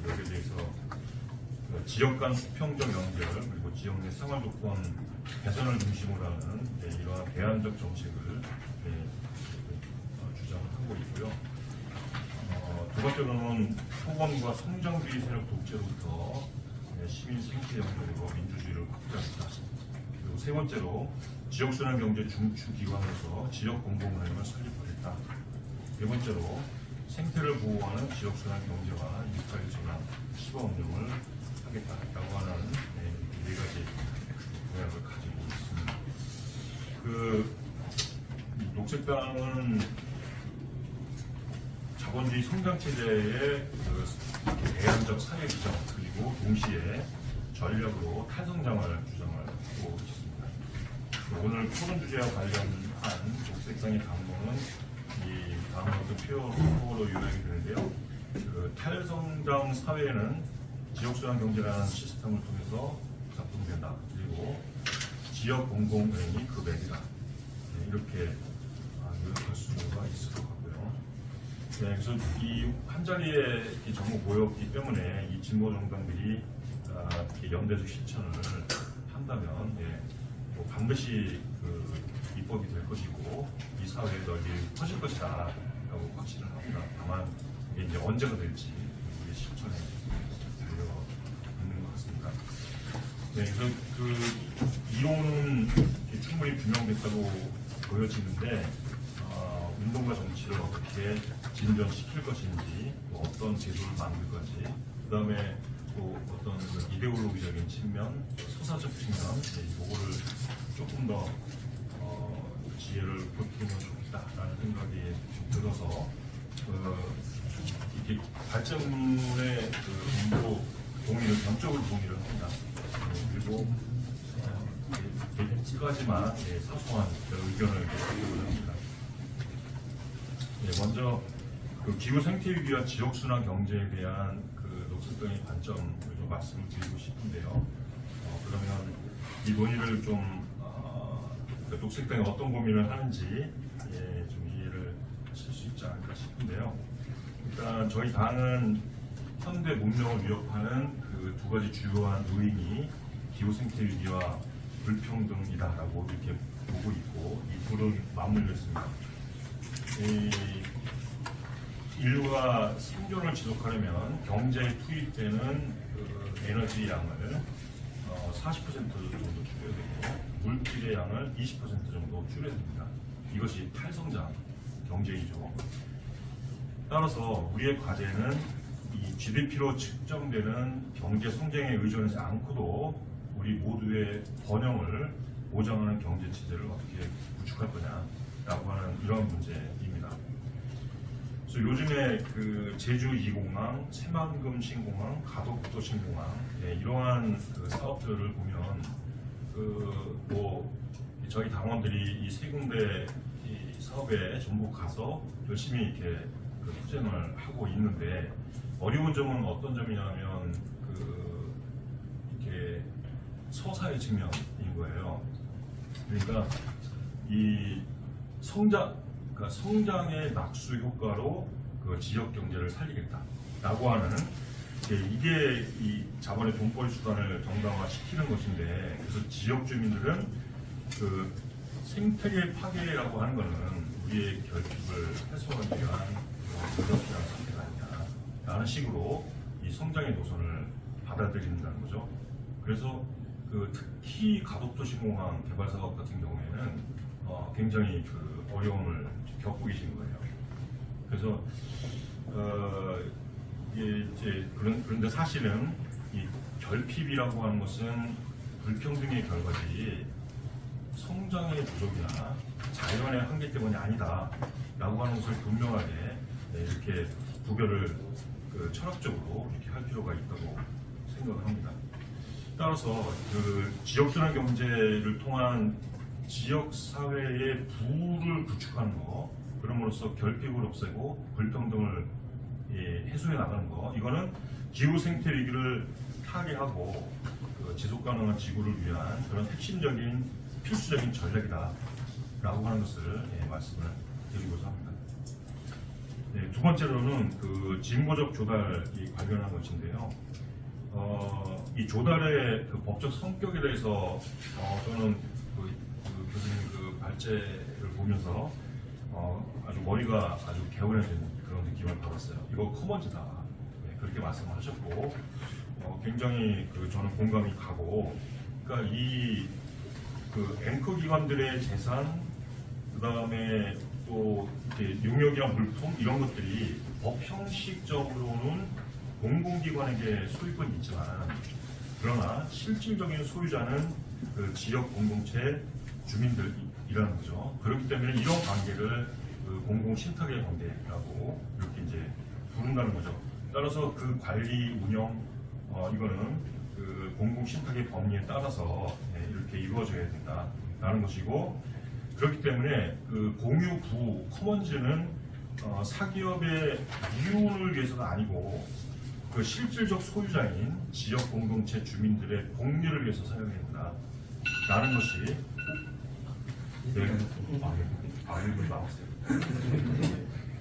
여기에 대해서 지역 간 수평적 연결 그리고 지역 내 생활 조건 개선을 중심으로 하는 이러한 대안적 정책을 주장을 하고 있고요. 두 번째로는 토건과 성장주의 세력 독재로부터 시민 생태 연결이고 민주주의를 확대하겠다. 그리고 세 번째로 지역순환 경제 중추기관에서 지역 공공은행을 설립하겠다. 네 번째로 생태를 보호하는 지역순환 경제와 일자리 전환, 시범 운영을 하겠다라고 하는 4가지 공약을 가지고 있습니다. 녹색당은 자본주의 성장체제의 대안적 사회 규정 그리고 동시에 전략으로 탈성장을 주장을 하고 있습니다. 오늘 토론 주제와 관련한 녹색당의 당론은 이 다음 어떤 표어로 요약이 되는데요. 탈성장 사회는 지역순환 경제라는 시스템을 통해서 작동된다. 그리고 지역 공공은행이 그 맥이다. 이렇게 요약할 수가 있을 것 같고요. 그래서 이 한 자리에 전부 모였기 때문에 이 진보 정당들이 연대적 실천을 한다면 반드시 입법이 될 것이고 이 사회에 널리 퍼질 것이다 라고 확신을 합니다. 다만 이게 이제 언제가 될지 우리 실천에 달려 있는 것 같습니다. 네, 그래서 이론은 충분히 규명됐다고 보여지는데 운동과 정치를 어떻게 진전시킬 것인지 또 어떤 제도를 만들 건지 그 다음에 또 어떤 이데올로기적인 측면, 소사적 측면 이거를 조금 더 지혜를 보태면 좋겠다라는 생각이 들어서 이게 발전문의 정도 동의를 전적으로 동의를 합니다. 그리고 몇 가지만 사소한 의견을 제공을 합니다. 먼저 그 기후 생태 위기와 지역 순환 경제에 대한 그 녹색당의 관점을 좀 말씀을 드리고 싶은데요. 그러면 이 논의를 좀 그 녹색당이 어떤 고민을 하는지 좀 이해를 하실 수 있지 않을까 싶은데요. 일단 저희 당은 현대 문명을 위협하는 그 두 가지 주요한 요인이 기후 생태 위기와 불평등이다라고 이렇게 보고 있고 이 둘은 맞물려 있습니다. 인류가 생존을 지속하려면 경제에 투입되는 그 에너지 양을 40% 정도 줄여야 되고 물질의 양을 20% 정도 줄여야 됩니다. 이것이 탈성장 경제이죠. 따라서 우리의 과제는 이 GDP로 측정되는 경제 성장에 의존하지 않고도 우리 모두의 번영을 보장하는 경제 체제를 어떻게 구축할 거냐라고 하는 이런 문제입니다. 그래서 요즘에 그 제주 2공항, 새만금 신공항, 가덕도 신공항 이러한 그 사업들을 보면 저희 당원들이 이 세 군데 이 사업에 전부 가서 열심히 이렇게 그 투쟁을 하고 있는데 어려운 점은 어떤 점이냐면 이렇게 서사의 측면인 거예요. 그러니까 이 성장의 낙수 효과로 그 지역 경제를 살리겠다라고 하는 이게 이 자본의 돈벌이 수단을 정당화시키는 것인데 그래서 지역 주민들은 그 생태계 파괴라고 하는 것은 우리의 결핍을 해소하기 위한 노력이라는 상태가 아니냐라는 식으로 이 성장의 노선을 받아들인다는 거죠. 그래서 그 특히 가덕도 신공항 개발 사업 같은 경우에는 굉장히 그 어려움을 겪고 계신 거예요. 그래서 이게 이제 그런데 사실은 이 결핍이라고 하는 것은 불평등의 결과지 성장의 부족이나 자연의 한계 때문이 아니다라고 하는 것을 분명하게 이렇게 구별을 그 철학적으로 이렇게 할 필요가 있다고 생각을 합니다. 따라서 그 지역순환 경제를 통한 지역 사회의 부를 구축하는 거, 그럼으로써 결핍을 없애고 불평등을 해소해 나가는 거, 이거는 기후 생태 위기를 타개하고 그 지속 가능한 지구를 위한 그런 핵심적인 필수적인 전략이다라고 하는 것을 말씀을 드리고자 합니다. 두 번째로는 그 징보적 조달이 관련한 것인데요. 이 조달의 그 법적 성격에 대해서 저는 그 교수님 그 발제를 보면서 아주 머리가 아주 개운해진 그런 느낌을 받았어요. 이거 커먼즈다. 그렇게 말씀하셨고 굉장히 그 저는 공감이 가고, 그러니까 이 그 앵커 기관들의 재산, 그 다음에 또 이렇게 용역이나 물품 이런 것들이 법 형식적으로는 공공기관에게 소유권이 있지만, 그러나 실질적인 소유자는 그 지역 공동체 주민들이라는 거죠. 그렇기 때문에 이런 관계를 그 공공신탁의 관계라고 이렇게 이제 부른다는 거죠. 따라서 그 관리 운영 이거는 그 공공신탁의 법리에 따라서 이렇게 이루어져야 된다라는 것이고, 그렇기 때문에 그 공유부 커먼즈는 사기업의 이윤을 위해서가 아니고 그 실질적 소유자인 지역 공동체 주민들의 복리를 위해서 사용해야 된다라는 것이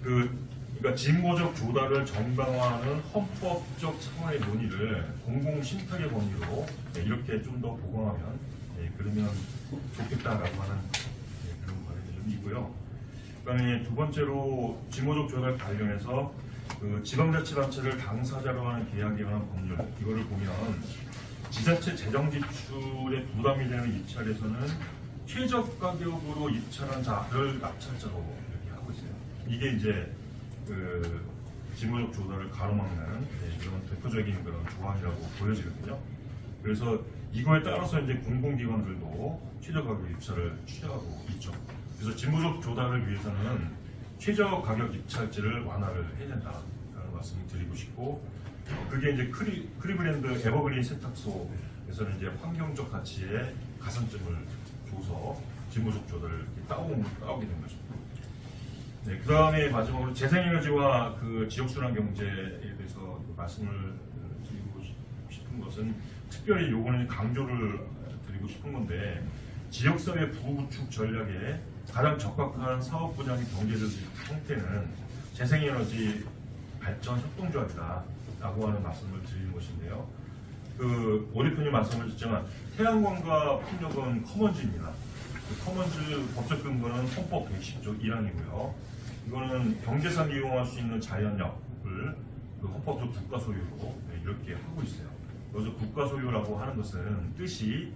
그러니까 징보적 조달을 정당화하는 헌법적 차원의 논의를 공공신탁의 법리로 이렇게 좀 더 보강하면 그러면 좋겠다라고 하는 그런 바람이 있고요. 그다음에 두 번째로 징보적 조달 관련해서 그 지방자치단체를 당사자로 하는 계약에 관한 법률, 이거를 보면 지자체 재정 지출에 부담이 되는 입찰에서는 최적 가격으로 입찰한 자를 낙찰자로 이렇게 하고 있어요. 이게 이제 그 징보적 조달을 가로막는 그런 대표적인 그런 조항이라고 보여지거든요. 그래서 이거에 따라서 이제 공공기관들도 최저 가격 입찰을 취하고 있죠. 그래서 징보적 조달을 위해서는 최저 가격 입찰제를 완화를 해야 된다라는 말씀을 드리고 싶고, 그게 이제 크리블랜드 에버그린 세탁소에서는 이제 환경적 가치에 가산점을 줘서 징보적 조달을 따오게 된 거죠. 네, 그 다음에 마지막으로 재생에너지와 그 지역순환 경제에 대해서 말씀을 드리고 싶은 것은 특별히 요거는 강조를 드리고 싶은 건데 지역사회 부구축 전략에 가장 적합한 사업 분야의 경제적 형태는 재생에너지 발전 협동조합이다라고 하는 말씀을 드리는 것인데요. 그 오 대표님 말씀하셨지만 태양광과 풍력은 커먼즈입니다. 그 커먼즈 법적 근거는 헌법 110조 1항이고요. 이거는 경제상 이용할 수 있는 자연력을 그 헌법적 국가 소유로 이렇게 하고 있어요. 그래서 국가 소유라고 하는 것은 뜻이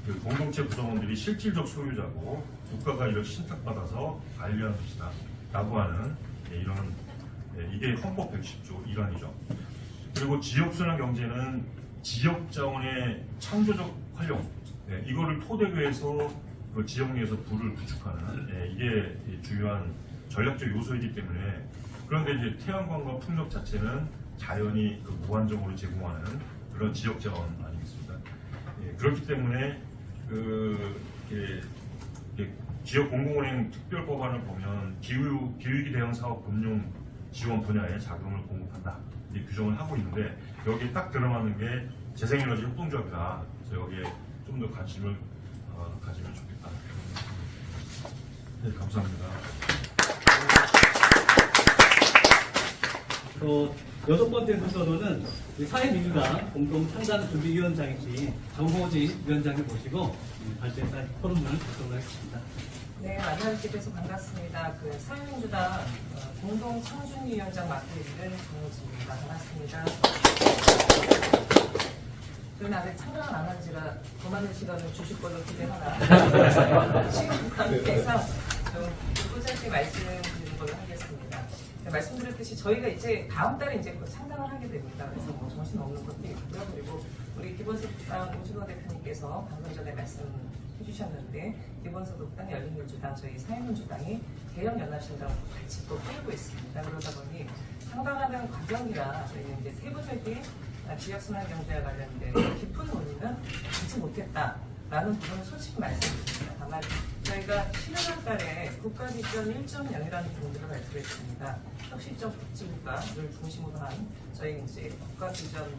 그 공동체 구성원들이 실질적 소유자고 국가가 이를 신탁받아서 관리하는 것이다 라고 하는 이런 이게 헌법 110조 1항이죠. 그리고 지역순환 경제는 지역 자원의 창조적 활용 이거를 토대로 해서 그 지역 내에서 부를 구축하는 이게 중요한 전략적 요소이기 때문에 그런데 이제 태양광과 풍력 자체는 자연이 그 무한정으로 제공하는 그런 지역 자원 아니겠습니까? 그렇기 때문에 지역 공공은행 특별법안을 보면 기후위기 대응 사업 금융 지원 분야에 자금을 공급한다 이 규정을 하고 있는데 여기에 딱 들어맞는 게 재생에너지 협동조합이다. 그래서 여기에 좀 더 관심을 가지면 좋겠다. 네, 감사합니다. 여섯 번째 순서로는 사회민주당 공동창단준비위원장이신 정호진 위원장을 모시고 발제사 토론문을 듣도록 하겠습니다. 네, 만나뵙게 돼서 반갑습니다. 그 사회민주당 공동창준위원장 맡고 있는 정호진입니다. 반갑습니다. 저는 아직 참가를 안 한 지라 더 많은 시간을 주실 걸로 기대하나 시간 관계상 좀 꾸준히 말씀드리는 걸로 하겠습니다. 말씀드렸듯이 저희가 이제 다음 달에 이제 창당을 하게 됩니다. 그래서 뭐 정신 없는 것도 있고요. 그리고 우리 기본소득당 오준호 대표님께서 방금 전에 말씀해 주셨는데 기본소득당, 열린민주당, 저희 사회민주당이 개혁연합신당 같이 또 끌고 있습니다. 그러다 보니 상당하는 과정이라 저희는 이제 세부적인 지역순환 경제와 관련된 깊은 논의는 하지 못했다라는 부분을 솔직히 말씀드립니다. 다만 저희가 11월 달에 국가비전 1.0이라는 부분들을 발표했습니다. 혁신적 복지국가를 중심으로 한 저희 이제 국가비전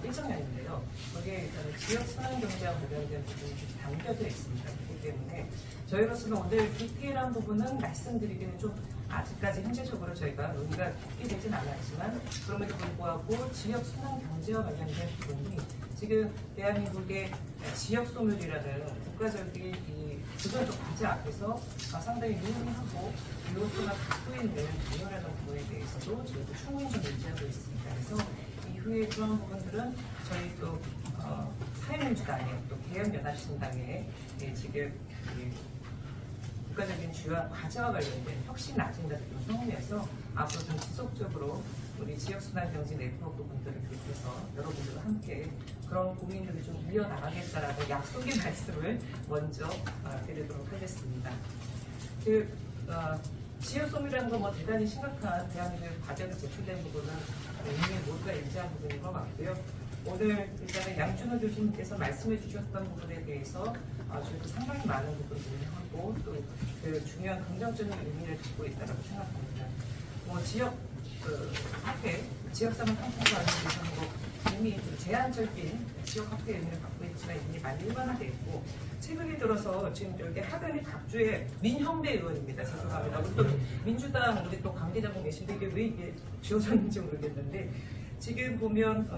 1.0인데요. 거기에 지역순환 경제와 관련된 부분이 담겨져 있습니다. 그렇기 때문에 저희로서는 오늘 디테일한 부분은 말씀드리기는 좀 아직까지 현재적으로 저희가 논의가 있게 되진 않았지만 그럼에도 불구하고 지역순환 경제와 관련된 부분이 지금 대한민국의 지역소멸이라는 국가적인 이 구조적 과제 앞에서 상당히 유의하고 이것도가 갖고 있는 중요하다는 부분에 대해서도 저희도 충분히 좀 인지하고 있습니다. 그래서 이후에 그런 부분들은 저희 또 사회민주당의 또 개혁연합신당의 지금 국가적인 주요한 과제와 관련된 혁신 아젠다를 좀 성공해서 앞으로 좀 지속적으로 우리 지역순환 경제 네트워크 분들을 비롯해서 여러분들과 함께 그런 고민들을 좀 이어나가겠다라고 약속의 말씀을 먼저 드리도록 하겠습니다. 지역소멸이라는 건 뭐 대단히 심각한 대한민국 과제로 제출된 부분은 이미 모두가 인지한 부분인 것 같고요. 오늘 일단은 양준호 교수님께서 말씀해 주셨던 부분에 대해서 저희도 상당히 많은 부분들을 하고 또 그 중요한 긍정적인 의미를 갖고 있다고 생각합니다. 지역 화폐, 지역사회 상품화하는 대상으로 이미 제한적인 지역 화폐 의미를 갖고 있지만 이미 많이 일반화되어 있고 최근에 들어서 지금 여기 하단에 각주의 민형배 의원입니다. 죄송합니다. 우리 또 민주당 우리 또 관계자분 계신데 이게 왜 이게 지어졌는지 모르겠는데 지금 보면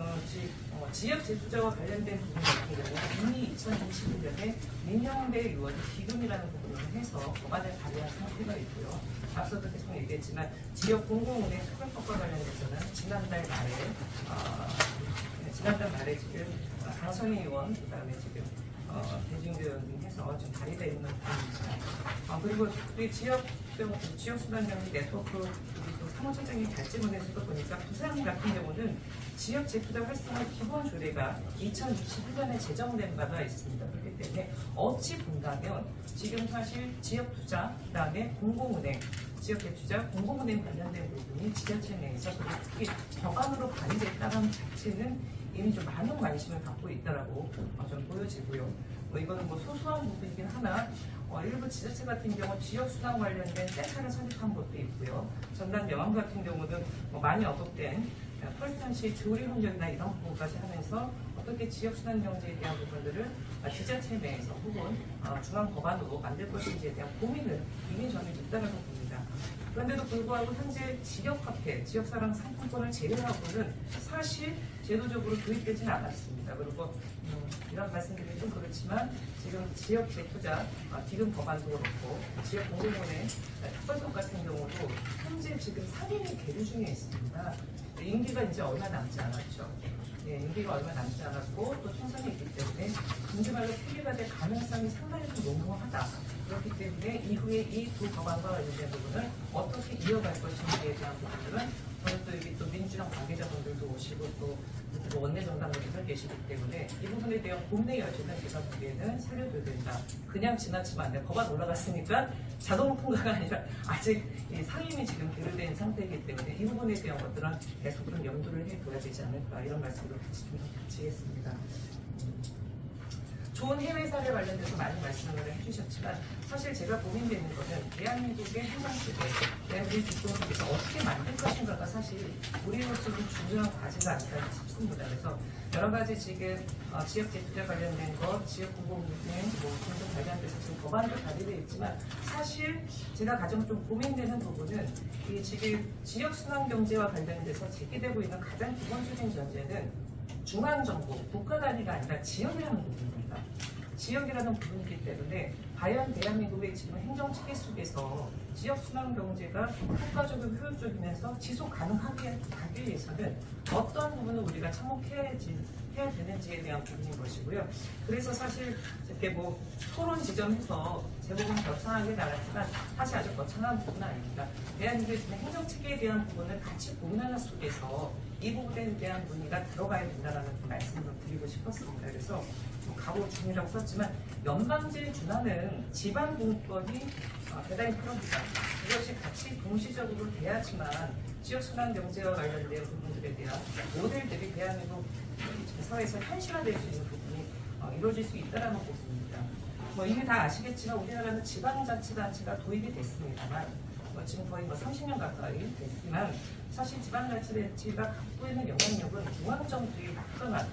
지역 재투자와 관련된 부분 같은 경우는 이미 2021년에 민형배 의원 기금이라는 부분을 해서 법안을 발의한 상태가 있고요. 앞서도 계속 얘기했지만 지역 공공은행 특별법과 관련해서는 지난달 말에 지금 강성희 의원 그다음에 지금 대중교 의원 등 해서 좀 발의되어 있는 부분입니다. 그리고 우리 지역순환경제 네트워크 우리 또 사무처장이 발제문에서도 보니까 부산 같은 경우는 지역 재투자 활성화 기본 조례가 2021년에 제정된 바가 있습니다. 그렇기 때문에 어찌 본다면 지금 사실 지역 투자 그다음에 공공은행 지역 재투자 공공은행 관련된 부분이 지자체 내에서 특히 법안으로 발의됐다는 자체는 이미 좀 많은 관심을 갖고 있다라고 좀 보여지고요. 이거는 뭐 소소한 부분이긴 하나 일부 지자체 같은 경우 지역수당 관련된 센터를 설립한 것도 있고요. 전남 명암 같은 경우는 많이 언급된 펄스턴시 조리 협력이나 이런 부분까지 하면서 어떻게 지역수단 경제에 대한 부분들을 지자체 내에서 혹은 중앙 법안으로 만들 것인지에 대한 고민을 이미 저는 있다고 봅니다. 그런데도 불구하고 현재 지역화폐, 지역사랑 상품권을 제외하고는 사실 제도적으로 도입되지는 않았습니다. 그리고 이런 말씀드리기 좀 그렇지만 지금 지역 재투자 기금 법안도 그렇고 지역 공공원의 특별법 같은 경우도 현재 지금 상임위 계류 중에 있습니다. 임기가 이제 얼마 남지 않았죠. 예, 임기가 얼마 남지 않았고 또 총선이 있기 때문에 임기말로 폐기가 될 가능성이 상당히 좀 농후하다. 그렇기 때문에 이후에 이 두 법안과 관련된 부분을 어떻게 이어갈 것인지에 대한 부분들은 저는 또 여기 또 민주당 관계자분들도 오시고 또 원내정당분들 계시기 때문에 이 부분에 대한 본내 여지는 제가 보기에는 살려줘야 된다. 그냥 지나치면 안 돼. 법안 올라갔으니까 자동 통과가 아니라 아직 이 상임이 지금 계류된 상태이기 때문에 이 부분에 대한 것들은 계속 좀 염두를 해둬야 되지 않을까 이런 말씀으로 드리겠습니다. 좋은 해외 사례 관련돼서 많이 말씀을 해주셨지만 사실 제가 고민되는 것은 대한민국의 행정체계, 우리 국정에서 어떻게 만들 것인가가 사실 우리로서는 중요한 과제가 아닐까 싶습니다. 그래서 여러 가지 지금 지역 재투자 관련된 것, 지역 공공운행 등등 관련돼서 지금 법안도 발의되어 있지만 사실 제가 가장 좀 고민되는 부분은 이 지금 지역 순환 경제와 관련돼서 제기되고 있는 가장 기본적인 전제는 중앙정부, 국가 단위가 아니라 지역이라는 부분입니다. 지역이라는 부분이기 때문에 과연 대한민국의 지금 행정체계 속에서 지역순환 경제가 효과적이고 효율적이면서 지속 가능하게 하기 위해서는 어떠한 부분을 우리가 참고해야 되는지에 대한 부분인 것이고요. 그래서 사실 이렇게 토론 지점에서 제목은 격상하게 나갔지만 사실 아주 거창한 부분은 아닙니다. 대한민국의 지금 행정체계에 대한 부분을 같이 고민하는 속에서 이 부분에 대한 논의가 들어가야 된다는 말씀을 드리고 싶었습니다. 그래서 가고 중이라고 썼지만 연방제 준하는 지방분권이 대단히 필요합니다. 이것이 같이 동시적으로 돼야지만 지역순환 경제와 관련된 부분들에 대한 모델들이 대한민국 사회에서 현실화될 수 있는 부분이 이루어질 수 있다는 부분입니다. 이미 다 아시겠지만 우리나라는 지방자치단체가 도입이 됐습니다만 지금 거의 30년 가까이 됐지만 사실 지방자치단체가 갖고 있는 영향력은 중앙정부의 막강한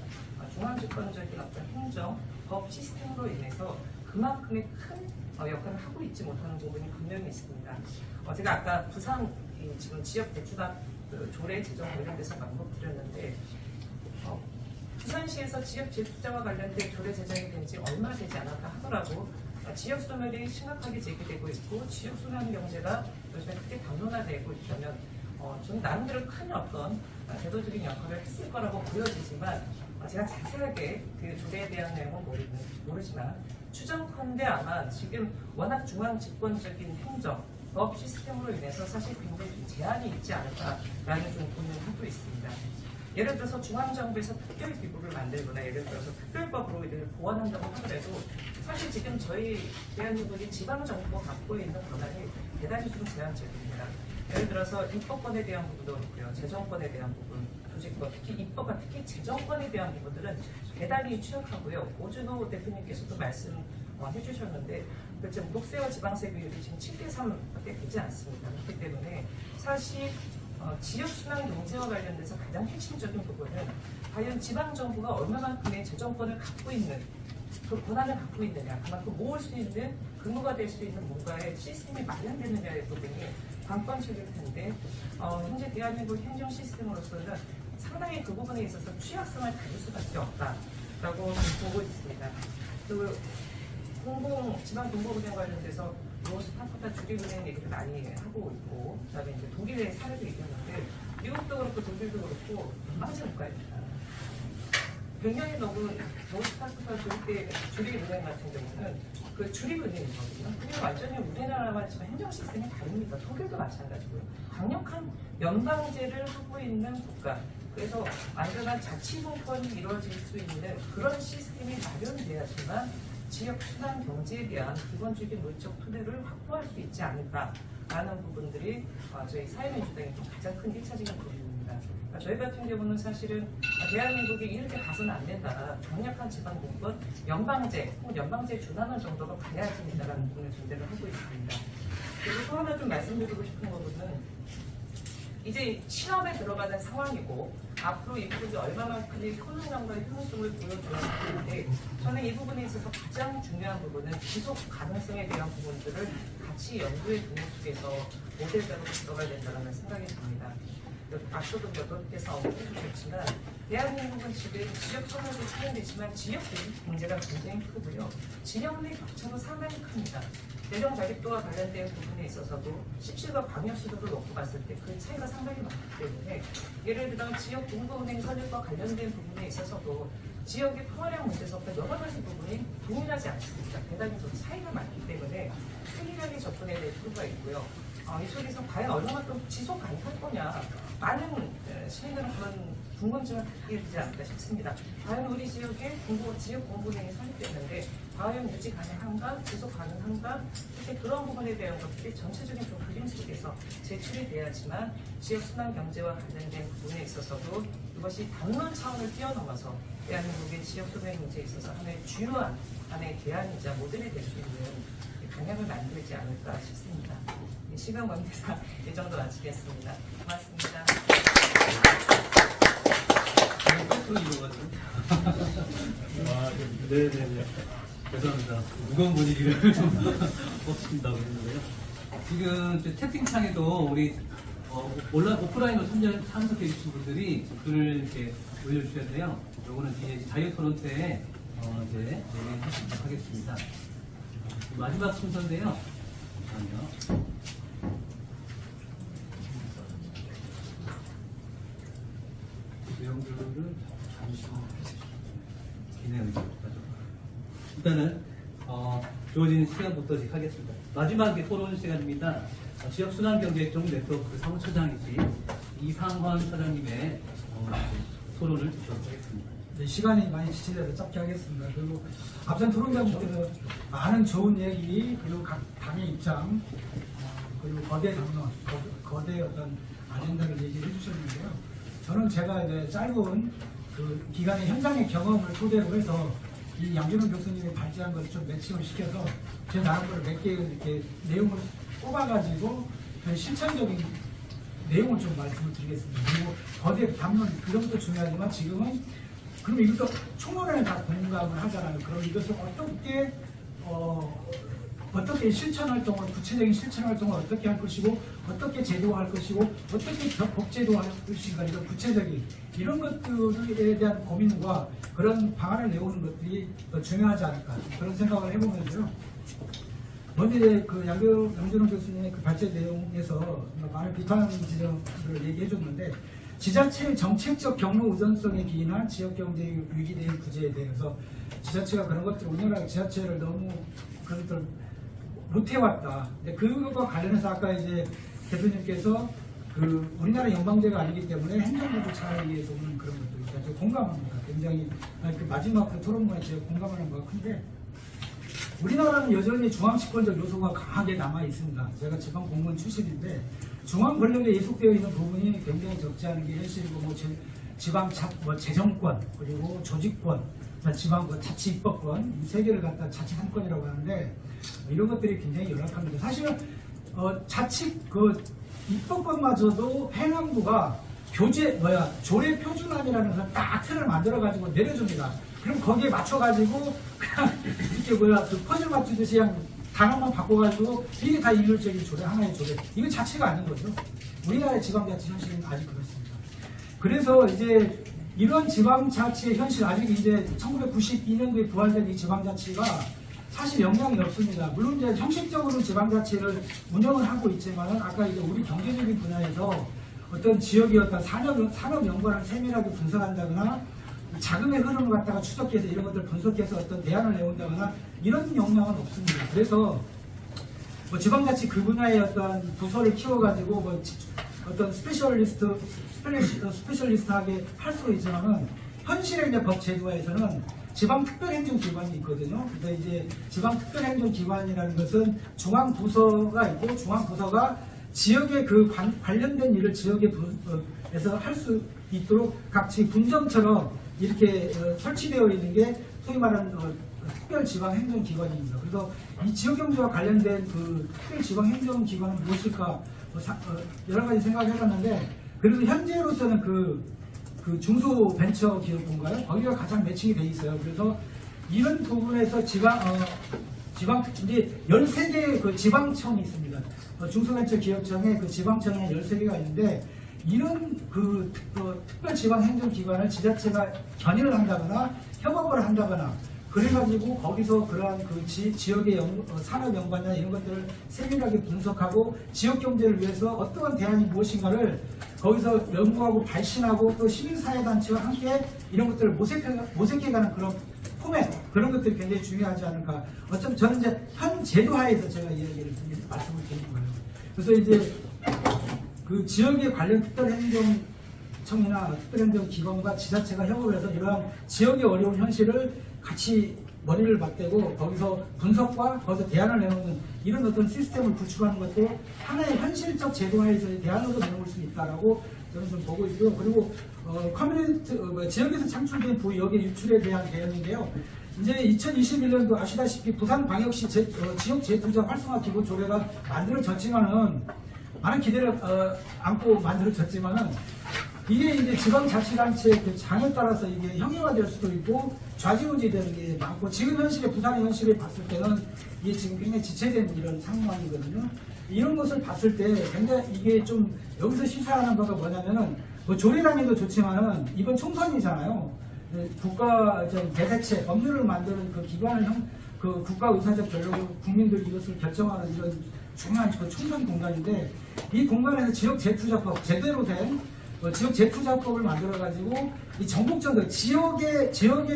중앙집권적인 어떤 행정, 법 시스템으로 인해서 그만큼의 큰 역할을 하고 있지 못하는 부분이 분명히 있습니다. 제가 아까 부산 지금 지역 대출학 조례 제정 관련돼서 언급드렸는데 부산시에서 지역 재투자와 관련된 조례 제정이 된 지 얼마 되지 않았다 하더라도 지역 소멸이 심각하게 제기되고 있고 지역 순환 경제가 요즘에 크게 담론화되고 있다면 좀 나름대로 큰 어떤 제도적인 역할을 했을 거라고 보여지지만 제가 자세하게 그 조례에 대한 내용은 모르지만 추정컨대 아마 지금 워낙 중앙 집권적인 행정, 법 시스템으로 인해서 사실 굉장히 좀 제한이 있지 않을까라는 좀 고민을 하고 있습니다. 예를 들어서 중앙정부에서 특별기구를 만들거나 예를 들어서 특별법으로 이를 보완한다고 하더라도 사실 지금 저희 대한민국이 지방정부가 갖고 있는 권한이 대단히 좀 제한적입니다. 예를 들어서 입법권에 대한 부분도 있고요. 재정권에 대한 부분, 조직권, 특히 입법과 특히 재정권에 대한 부분들은 대단히 취약하고요. 오준호 대표님께서도 말씀해 주셨는데 지금 국세와 지방세 비율이 지금 7대3밖에 되지 않습니다. 그렇기 때문에 사실 지역순환 경제와 관련돼서 가장 핵심적인 부분은 과연 지방정부가 얼마만큼의 재정권을 갖고 있는 그 권한을 갖고 있느냐, 그만큼 모을 수 있는 근거가 될 수 있는 뭔가의 시스템이 마련되느냐의 부분이 관건적일 텐데 현재 대한민국 행정 시스템으로서는 상당히 그 부분에 있어서 취약성을 가질 수밖에 없다라고 보고 있습니다. 그리고 지방 공공은행 관련돼서 로스타코타 주립은행 얘기를 많이 하고 있고, 그다음에 이제 독일의 사례도 있었는데 미국도 그렇고 독일도 그렇고 아무지 못 가입니다. 굉장히 너무 로스타코타 주립은행 같은 경우는 그 주립은행이거든요. 그게 완전히 우리나라와 지금 행정 시스템이 다릅니다. 독일도 마찬가지고요. 강력한 연방제를 하고 있는 국가. 그래서 완전한 자치분권이 이루어질 수 있는 그런 시스템이 마련돼야지만 지역 순환 경제에 대한 기본적인 물적 토대를 확보할 수 있지 않을까라는 부분들이 저희 사회민주당의 가장 큰 1차적인 고민입니다. 있습니다. 그러니까 저희 같은 경우는 사실은 대한민국이 이렇게 가서는 안 된다. 강력한 지방공권, 연방제, 혹은 연방제에 준하는 정도가 가야지 된다라는 부분을 존재를 하고 있습니다. 그리고 또 하나 좀 말씀드리고 싶은 거는 이제 실업에 들어가는 상황이고 앞으로 이 부분이 얼마만큼의 효능감과 효능성을 보여줘야 하는데 저는 이 부분에 있어서 가장 중요한 부분은 지속 가능성에 대한 부분들을 같이 연구의 분야 속에서 모델적으로 들어가야 된다는 생각이 듭니다. 앞서도 몇 번께서 언급해주셨지만 대한민국은 지금 지역 소멸도 차이되지만 지역 경제가 굉장히 크고요. 지역 내 격차도 상당히 큽니다. 대정 자립도와 관련된 부분에 있어서도 십시과 광역시도를 놓고 봤을 때 그 차이가 상당히 많기 때문에 예를 들어 지역 동부은행 설립과 관련된 부분에 있어서도 지역의 평화력 문제에서부터 여러 가지 부분이 동일하지 않습니다. 대단히 좀 차이가 많기 때문에 세밀하게 접근해야 될 필요가 있고요. 이 속에서 과연 얼마만큼 지속 가능할 거냐 많은 시민들은 그런 궁금증을 갖게 되지 않을까 싶습니다. 과연 우리 지역에 지역 공부은행이 설립됐는데 과연 유지 가능한가, 지속 가능한가, 이렇게 그런 부분에 대한 것들이 전체적인 좀 그림 속에서 제출이 돼야지만 지역 순환 경제와 관련된 부분에 있어서도 이것이 단론 차원을 뛰어넘어서 대한민국의 지역 소멸 문제에 있어서 하나의 주요한 하나의 대안이자 모델이 될 수 있는 방향을 만들지 않을까 싶습니다. 시간 관계상 이 정도 마치겠습니다. 고맙습니다. 끝으로 이루어가지고. 네네네. 죄송합니다. 무거운 분위기를 좀 없습니다고 했는데요. 지금 채팅창에도 우리 오프라인으로 참석해 주신 분들이 글을 이렇게 올려주셨는데요. 요거는 뒤에 자유 토론 때 이제 진행하도록 하겠습니다. 마지막 순서인데요. 잠시만요. 내용들은 잠시만 기내는 일단은 주어진 시간부터 하겠습니다. 마지막 토론 시간입니다. 지역순환경제적 네트워크 사무처장이신 이상환 사장님의 토론을 듣도록 하겠습니다. 네, 시간이 많이 지체돼서 짧게 하겠습니다. 그리고 앞선 토론자분께서 많은 좋은 얘기 그리고 각 당의 입장 그리고 거대 담론, 거대 어떤 아젠다를 얘기해 주셨는데요. 저는 제가 이제 짧은 그 기간의 현장의 경험을 토대로 해서 이 양준호 교수님이 발제한 것을 좀 매칭을 시켜서 제 나름대로 몇 개 이렇게 내용을 뽑아가지고 그 실천적인 내용을 좀 말씀을 드리겠습니다. 그리고 거대 담론 그런 것도 중요하지만 지금은 그럼 이것도 총론에 다 공감을 하잖아요. 그럼 이것을 어떻게 실천 활동을, 구체적인 실천 활동을 어떻게 할 것이고, 어떻게 제도화할 것이고, 어떻게 법제도화할 것인가, 이런 구체적인 이런 것들에 대한 고민과 그런 방안을 내오는 것들이 더 중요하지 않을까 그런 생각을 해보면서요. 먼저 이제 그 양준호 교수님의 그 발제 내용에서 많은 비판 지점들을 얘기해줬는데. 지자체의 정책적 경로 우선성에 기인한 지역경제 위기대응 구제에 대해서 지자체가 그런 것들을 운영하고 지자체를 너무 그런 것들 못해왔다. 근데 그것과 관련해서 아까 이제 대표님께서 그 우리나라 연방제가 아니기 때문에 행정구조 차이에서 오는 그런 것들이 제가 공감합니다. 굉장히 그 마지막 그 토론문에 제가 공감하는 바가 큰데 우리나라는 여전히 중앙집권적 요소가 강하게 남아 있습니다. 제가 지방 공무원 출신인데 중앙 권력에 예속되어 있는 부분이 굉장히 적지 않은 게 현실이고 지방 재정권 그리고 조직권, 지방 자치 입법권 이 세 개를 갖다 자치 3권이라고 하는데 이런 것들이 굉장히 열악합니다. 사실은 자치 입법권마저도 행안부가 조례 표준안이라는 것을 딱 틀을 만들어 가지고 내려줍니다. 그럼 거기에 맞춰 가지고 그냥 이렇게 그 퍼즐 맞추듯이 그냥 단어만 바꿔가지고 이게 다 일률적인 조례, 하나의 조례. 이거 자체가 아닌 거죠. 우리나라의 지방자치 현실은 아직 그렇습니다. 그래서 이제 이런 지방자치의 현실, 아직 이제 1992년도에 부활된 이 지방자치가 사실 영향이 없습니다. 물론 이제 형식적으로 지방자치를 운영을 하고 있지만은 아까 이제 우리 경제적인 분야에서 어떤 지역의 어떤 산업 연관을 세밀하게 분석한다거나 자금의 흐름을 갖다가 추적해서 이런 것들을 분석해서 어떤 대안을 내온다거나 이런 영향은 없습니다. 그래서 지방자치 그 분야의 어떤 부서를 키워가지고 어떤 스페셜리스트하게 할 수는 있지만은 현실의 이제 법 제도화에서는 지방특별행정기관이 있거든요. 근데 이제 지방특별행정기관이라는 것은 중앙부서가 있고 중앙부서가 지역의 그 관련된 일을 지역에서 할 수 있도록 각 분점처럼 이렇게 설치되어 있는 게 소위 말하는 특별지방행정기관입니다. 그래서 이 지역경제와 관련된 그 특별지방행정기관은 무엇일까 여러 가지 생각을 해봤는데, 그래도 현재로서는 그 중소벤처기업인가요? 거기가 가장 매칭이 돼 있어요. 그래서 이런 부분에서 이제 13개 그 지방청이 있습니다. 중소벤처기업청에 그 지방청에 13개가 있는데, 이런 그 특별지방행정기관을 지자체가 견인을 한다거나 협업을 한다거나 그래가지고 거기서 그러한 그 지역의 산업 연관이나 이런 것들을 세밀하게 분석하고 지역 경제를 위해서 어떠한 대안이 무엇인가를 거기서 연구하고 발신하고 또 시민사회단체와 함께 이런 것들을 모색해가는 그런 포맷, 그런 것들이 굉장히 중요하지 않을까. 어쩌면 저는 이제 현 제도하에서 제가 이야기를 말씀을 드린 거예요. 그래서 이제 그 지역에 관련 특별행정청이나 특별행정기관과 지자체가 협업을 해서 이러한 지역의 어려운 현실을 같이 머리를 맞대고 거기서 분석과 거기서 대안을 내놓는 이런 어떤 시스템을 구축하는 것도 하나의 현실적 제도화에서의 대안으로 내놓을 수 있다라고 저는 좀 보고 있고요. 그리고 지역에서 창출된 부여기 유출에 대한 대응인데요. 이제 2021년도 아시다시피 부산광역시 지역 재투자 활성화 기본 조례가 만들어졌지만은 많은 기대를 안고 만들어졌지만은 이게 이제 지방자치단체의 그 장에 따라서 이게 형용화될 수도 있고 좌지우지 되는 게 많고, 지금 현실에 부산의 현실을 봤을 때는 이게 지금 굉장히 지체된 이런 상황이거든요. 이런 것을 봤을 때 굉장히 이게 좀 여기서 시사하는 바가 뭐냐면은 뭐 조례단위도 좋지만은 이번 총선이잖아요. 국가 대대체 법률을 만드는 그 기관을 그 국가 의사적 결론으로 국민들이 이것을 결정하는 이런 중요한 그 총선 공간인데, 이 공간에서 지역 재투자법 제대로 된 지역 재투자법을 만들어가지고 이 전국적으로 지역에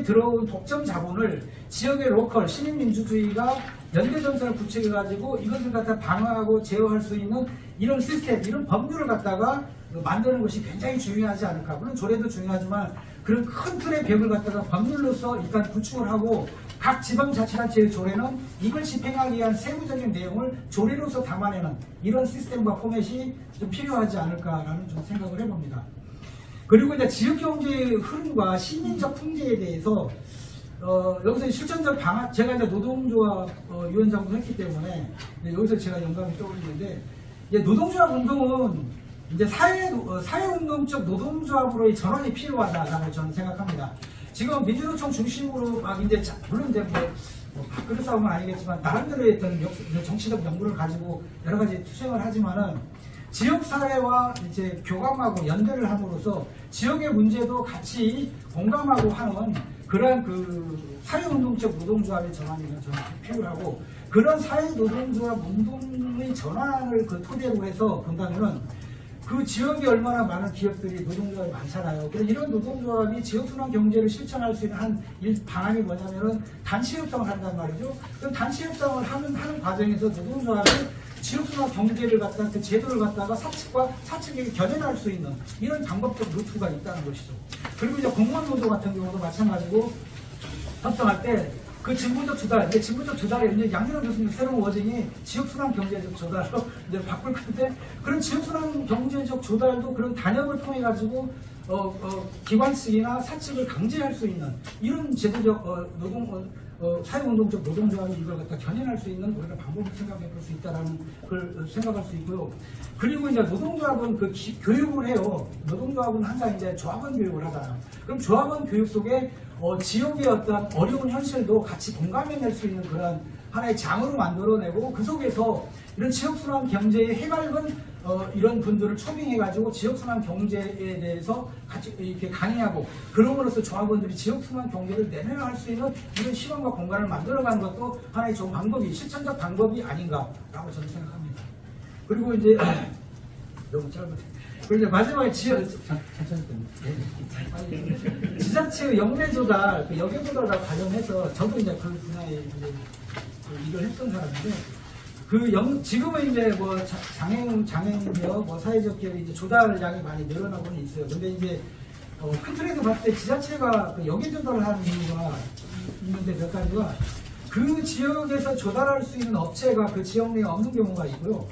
들어온 독점 자본을 지역의 로컬 시민민주주의가 연대전선을 구축해가지고 이것을 갖다 방어하고 제어할 수 있는 이런 시스템, 이런 법률을 갖다가 만드는 것이 굉장히 중요하지 않을까. 물론 조례도 중요하지만 그런 큰 틀의 벽을 갖다가 법률로서 일단 구축을 하고, 각 지방자치단체의 조례는 이걸 집행하기 위한 세부적인 내용을 조례로서 담아내는 이런 시스템과 포맷이 좀 필요하지 않을까라는 좀 생각을 해봅니다. 그리고 이제 지역경제의 흐름과 시민적 풍제에 대해서 여기서 실천적 방안, 제가 이제 노동조합 위원장도 했기 때문에 여기서 제가 영감이 떠오르는데, 이제 노동조합 운동은 이제 사회운동적 노동조합으로의 전환이 필요하다라고 저는 생각합니다. 지금 민주노총 중심으로 막 이제 물론 이제 뭐 밥그릇 싸움은 아니겠지만 나름대로의 어떤 정치적 연구를 가지고 여러 가지 투쟁을 하지만은 지역사회와 이제 교감하고 연대를 함으로써 지역의 문제도 같이 공감하고 하는 그러한 그 사회운동적 노동조합의 전환이 저는 필요하고, 그런 사회노동조합 운동의 전환을 그 토대로 해서 본다면은 그 지역에 얼마나 많은 기업들이 노동조합이 많잖아요. 그래서 이런 노동조합이 지역순환 경제를 실천할 수 있는 한 방안이 뭐냐면은 단체협상을 한단 말이죠. 그럼 단체협상을 하는 과정에서 노동조합이 지역순환 경제를 갖다가 그 제도를 갖다가 사측과 사측에게 견인할 수 있는 이런 방법적 루트가 있다는 것이죠. 그리고 이제 공무원 노조 같은 경우도 마찬가지고 협상할 때 그 진보적 조달, 이제 진보적 조달에 이제 양진호 교수님 새로운 워딩이 지역순환 경제적 조달로 이제 바꿀 건데, 그런 지역순환 경제적 조달도 그런 단협을 통해 가지고 기관 측이나 사측을 강제할 수 있는 이런 제도적 사회운동적 노동조합이 이걸 갖다 견인할 수 있는 우리가 방법을 생각해 볼 수 있다라는 걸 생각할 수 있고요. 그리고 이제 노동조합은 그 교육을 해요. 노동조합은 항상 이제 조합원 교육을 하잖아요. 그럼 조합원 교육 속에 지역의 어떤 어려운 현실도 같이 공감해낼 수 있는 그런 하나의 장으로 만들어내고, 그 속에서 이런 지역순환 경제의 해맑은 이런 분들을 초빙해가지고 지역순환 경제에 대해서 같이 이렇게 강의하고, 그럼으로써 조합원들이 지역순환 경제를 내려갈 수 있는 이런 시간과 공간을 만들어가는 것도 하나의 좋은 방법이, 실천적 방법이 아닌가라고 저는 생각합니다. 그리고 이제 너무 짧은데. 그리고 이제 마지막에 지자체의 영내 조달, 그 역외 조달과 관련해서 저도 이제 그 분야에 이제 일을 했던 사람인데, 지금은 이제 뭐 장애인이요, 뭐 사회적 기업이 이제 조달량이 많이 늘어나고는 있어요. 근데 이제 큰 틀에서 봤을 때 지자체가 그 역외 조달을 하는 이유가 있는데 몇 가지가, 그 지역에서 조달할 수 있는 업체가 그 지역 내에 없는 경우가 있고요.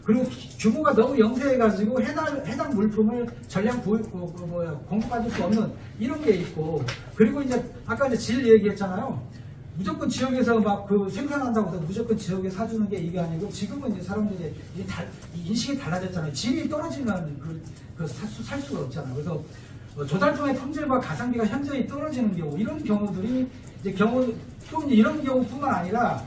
그리고 규모가 너무 영세해가지고 해당 물품을 전량 공급받을 수 없는 이런 게 있고, 그리고 이제 아까 이제 질 얘기했잖아요. 무조건 지역에서 막 그 생산한다고 해서 무조건 지역에 사주는 게 이게 아니고, 지금은 이제 사람들이 인식이 달라졌잖아요. 질이 떨어지면 살 수가 없잖아요. 그래서 조달통의 품질과 가성비가 현저히 떨어지는 경우, 이런 경우들이 이제 또 이제 이런 경우뿐만 아니라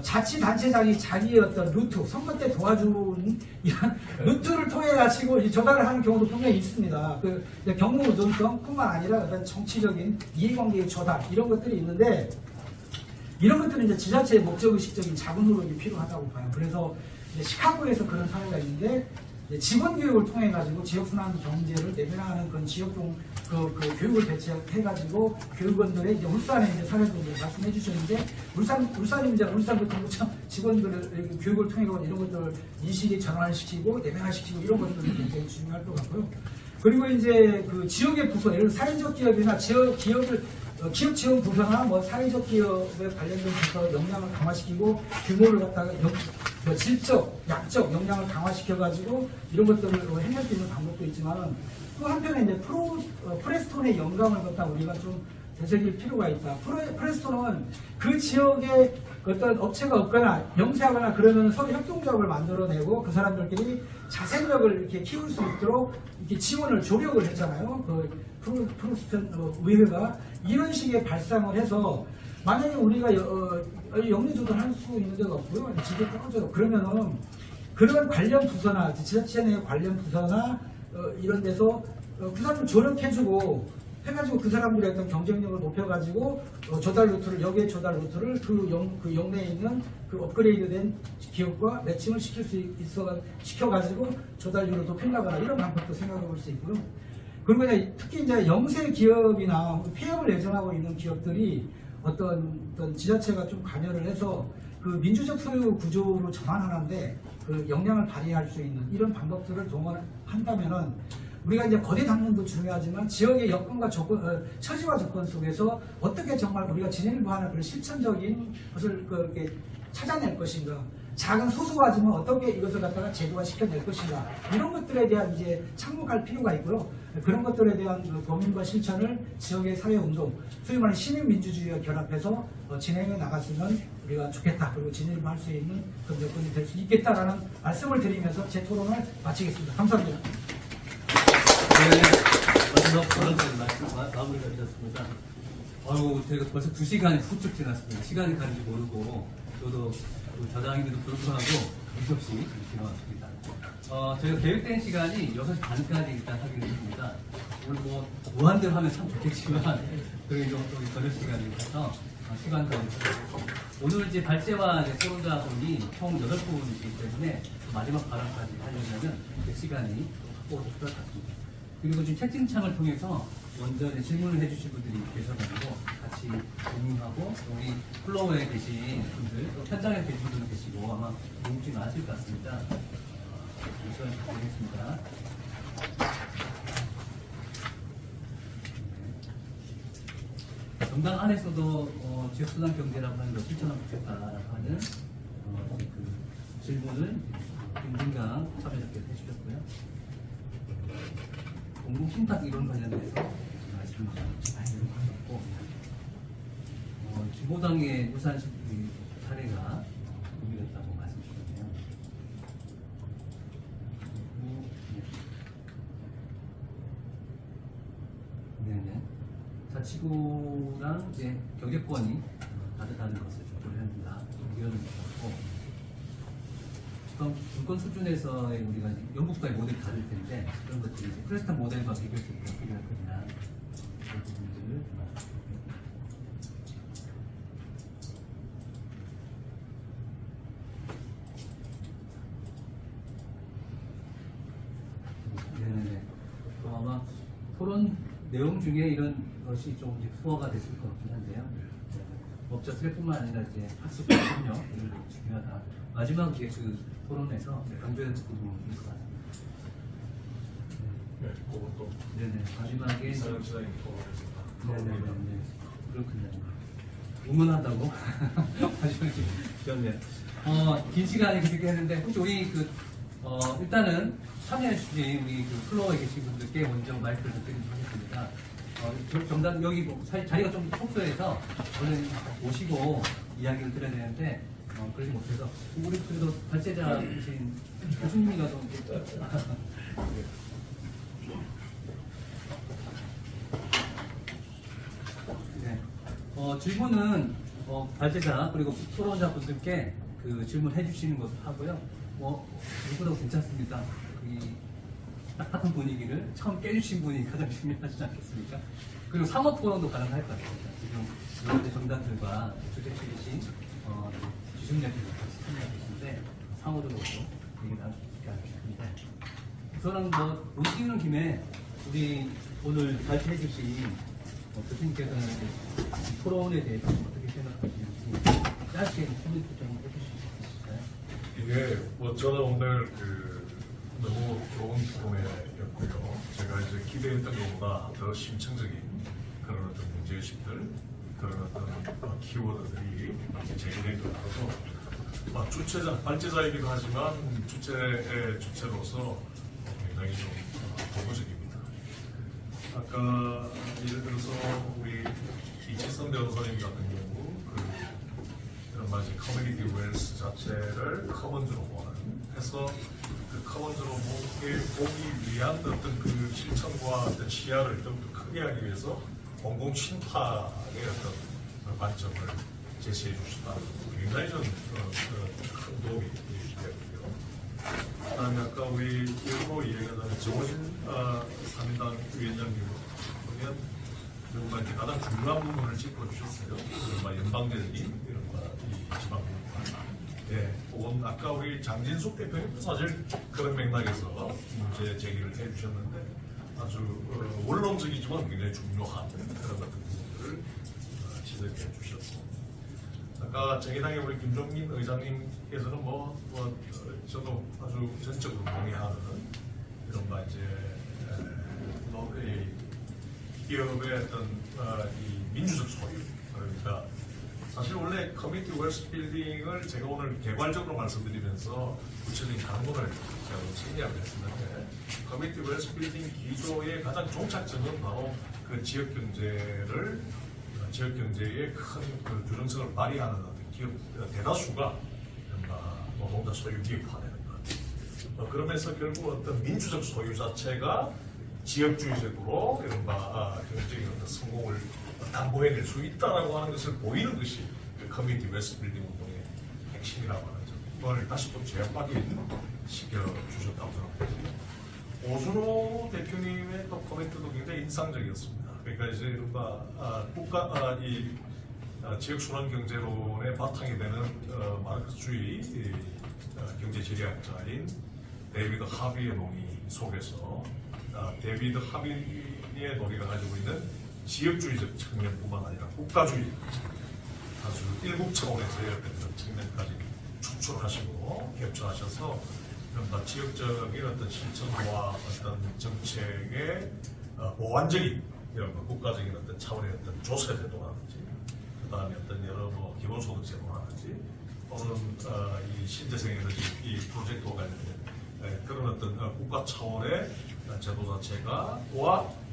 자치단체장이 자기의 어떤 루트, 선거 때 도와준 이런 루트를 통해 가지고 조달을 하는 경우도 분명히 있습니다. 그 경무 노동성뿐만 아니라 어떤 정치적인 이해관계의 조달 이런 것들이 있는데, 이런 것들은 이제 지자체의 목적의식적인 자금 노력이 필요하다고 봐요. 그래서 이제 시카고에서 그런 사례가 있는데, 직원 교육을 통해 가지고 지역순환 경제를 내면하는 그런 지역동 그 교육을 개최해 가지고 교육원들의 이제 울산의 이제 사례도 이제 말씀해 주셨는데, 울산이 이제 울산교통부청 직원들을 교육을 통해 가지고 이런 것들을 인식이 전환시키고 내면화시키고 이런 것들이 굉장히 중요할 것 같고요. 그리고 이제 그 지역의 부서, 예를 들어 사회적 기업이나 기업 지원 부서나 뭐 사회적 기업에 관련된 부서 역량을 강화시키고 규모를 갖다가 질적, 약적 역량을 강화시켜가지고 이런 것들을 해낼 수 있는 방법도 있지만, 또 한편에 이제 프레스톤의 영감을 갖다 우리가 좀 되새길 필요가 있다. 프레스톤은 그 지역에 어떤 업체가 없거나 영세하거나 그러면 서로 협동조합을 만들어내고 그 사람들끼리 자생력을 이렇게 키울 수 있도록 이렇게 지원을 조력을 했잖아요. 프로스턴 의회가 이런 식의 발상을 해서, 만약에 우리가 영리 조달할 수 있는 데가 없고요, 집에 떨어져요. 그러면은 그런 관련 부서나 지자체 내 관련 부서나 이런 데서 그 사람을 조력해주고 해가지고 그 사람들의 어떤 경쟁력을 높여가지고 조달 루트를, 역의 조달 루트를 그 영내에 있는 그 업그레이드된 기업과 매칭을 시켜가지고 조달률을 높인다거나 이런 방법도 생각해 볼 수 있고요. 그리고 이제 특히 이제 영세 기업이나 폐업을 예정하고 있는 기업들이 어떤 지자체가 좀 관여를 해서 그 민주적 소유 구조로 전환하는데 그 역량을 발휘할 수 있는 이런 방법들을 동원한다면은, 우리가 이제 거대 당론도 중요하지만 지역의 여건과 처지와 조건 속에서 어떻게 정말 우리가 진일보하는 그런 실천적인 것을 그렇게 찾아낼 것인가, 작은 소수하지만 어떻게 이것을 갖다가 제도화 시켜낼 것인가, 이런 것들에 대한 이제 착목할 필요가 있고요. 그런 것들에 대한 그 고민과 실천을 지역의 사회운동, 소위 말하는 시민민주주의와 결합해서 진행해 나갔으면 우리가 좋겠다. 그리고 진일보할 수 있는 그런 여건이 될 수 있겠다라는 말씀을 드리면서 제 토론을 마치겠습니다. 감사합니다. 네, 마지막 발언까지 마무리가 되셨습니다. 아유, 저희가 벌써 2시간이 훌쩍 지났습니다. 시간이 가는지 모르고, 저도 저장인데도 불구하고 정신없이 지나왔습니다. 저희가 계획된 시간이 6시 반까지 일단 하기로 했습니다. 오늘 뭐 무한대로 하면 참 좋겠지만, 그래도 또 저녁 시간이라서 시간 더 오늘 이제 발제와 토론자분이 총 8분이기 때문에 마지막 발언까지 하려면 그 시간이 확보가 필요할 것 같습니다. 그리고 지금 채팅창을 통해서 먼저 질문을 해주신 분들이 계셔가지고 같이 공유하고, 우리 플로어에 계신 분들, 또 현장에 계신 분들 계시고 아마 궁금증이 많으실 것 같습니다. 우선 드리겠습니다. 정당 안에서도 지역수단 경제라고 하는 걸 실천하고 싶다라고 하는 그 질문을 김진강 참여자께서 해주셨고요. 공공신탁 이론 관련해서 말씀을 하셨고, 진보당의 울산 사례가 공개됐다고 말씀 주셨네요. 네네. 자치구랑 이제 경제권이 다르다는 것을 촉구를 합니다. 의견을 주셨고, 지금 분권 수준에서의 우리가 영국과의 모델이 다를 텐데, 그런 것들이 이제 프레스턴 모델과 비교해서 필요할 거냐, 그런 부분들을 네네네. 또 아마 토론 내용 중에 이런 것이 좀 이제 소화가 됐을 것 같긴 한데요. 법적 수혜뿐만 아니라 이제 학습 협력 이런 게 중요하다. 마지막 이제 그 토론에서 강조된 부분일 것 같습니다. 네, 그것도 네네. 마지막에 이사장 시장이 네네네. 그렇군요. 응원한다고 하시는 주셨네요. 긴 시간에 그렇게 했는데, 혹시 우리 그 일단은 참여해 주신 우리 그 플로어에 계신 분들께 먼저 마이크를 드리도록 하겠습니다. 정답 여기 뭐 자리가 좀 축소해서 오늘 오시고 이야기를 드려야 되는데 그러지 못해서 우리 그래도 발제자이신 교수님이가 좀 네. 질문은 발제자 그리고 토론자 분들께 그 질문해 주시는 것도 하고요. 누구도 괜찮습니다. 이 딱딱한 분위기를 처음 깨주신 분이 가장 중요하지 않겠습니까? 그리고 상호 토론도 가능할 것 같습니다. 지금 여러 가지 정당들과 주제 측이신 기준자들과 같이 참여하고 계신데 상호적으로 얘기 나누실까 싶습니다. 우선은 뭐 오시는 김에 우리 오늘 발표해 주신 교수님께서는 이 토론에 대해서 어떻게 생각하시는지 짧게 코멘트 좀 해주실 수 있으실까요? 이게 뭐 저는 오늘 너무 좋은 토론회였고요. 제가 이제 기대했던 것보다 더 심층적인 그런 어떤 문제의식들, 그런 어떤 키워드들이 제기된 것 같아서 주체자, 발제자이기도 하지만 주체의 주체로서 굉장히 좀 고무적입니다. 아까 예를 들어서 우리 이채선 변호사님 같은 경우 이런 말이지 커뮤니티 웰스 자체를 커먼즈로 보는 해서 그 커먼즈로 보기 위한 어떤 그 실천과 어떤 시야를 좀 더 크게 하기 위해서 공공 심판의 어떤 관점을 제시해 주시다. 굉장히 좀 큰 도움이 되고요. 그다음에 아까 우리 일부 이야기하던 정호진 3인당 위원장님 보면 정말 이제 가장 중요한 부분을 짚어주셨어요. 정말 연방제적인 이런 이 지방분. 예, 혹은 아까 우리 장진숙 대표님도 사실 그런 맥락에서 문제 제기를 해주셨는데 아주 원론적이지만 굉장히 중요한 그런 같은 부분들을 지적해 주셨고 아까 정의당의 우리 김종민 의장님께서는 저도 아주 전적으로 동의하는 이런 이제 기업의 어떤 이 민주적 소유 그러니까 사실 원래 커뮤니티 웰스 빌딩을 제가 오늘 개괄적으로 말씀드리면서 구체적인 강론을 제가 챙겨하고 했었는데 커뮤니티 웰스 빌딩 기조의 가장 종착점은 바로 그 지역 경제의 큰 그 규정성을 발휘하는 어떤 기업 대다수가 노동자 소유 기업화되는 것. 그러면서 결국 어떤 민주적 소유 자체가 지역주의적으로 이른바 경제적인 어떤 성공을 담보해낼 수 있다라고 하는 것을 보이는 것이 그 커뮤니티 웰스 빌딩 운동의 핵심이라고 하는 점. 이걸 다시 또 재확인시켜주셨다고 생각합니다. 오준호 대표님의 또 코멘트도 굉장히 인상적이었습니다. 그러니까 이제 이른바 지역순환 경제론의 바탕이 되는 마르크스주의 경제 지리학자인 데이비드 하비의 논의 속에서 데이비드 하비의 논의가 가지고 있는 지역주의적 측면뿐만 아니라 국가주의 아주 일국 차원에서의 어떤 측면까지 추출하시고 캡처하셔서 지역적인 어떤 실천과 어떤 정책의 보완적인 이런 국가적인 어떤 차원의 어떤 조세 제도라든지 그다음에 어떤 여러 기본소득 제도라든지 또는 이 신재생 에너지 이 프로젝트와 관련된 그런 어떤 국가 차원의 제도 자체가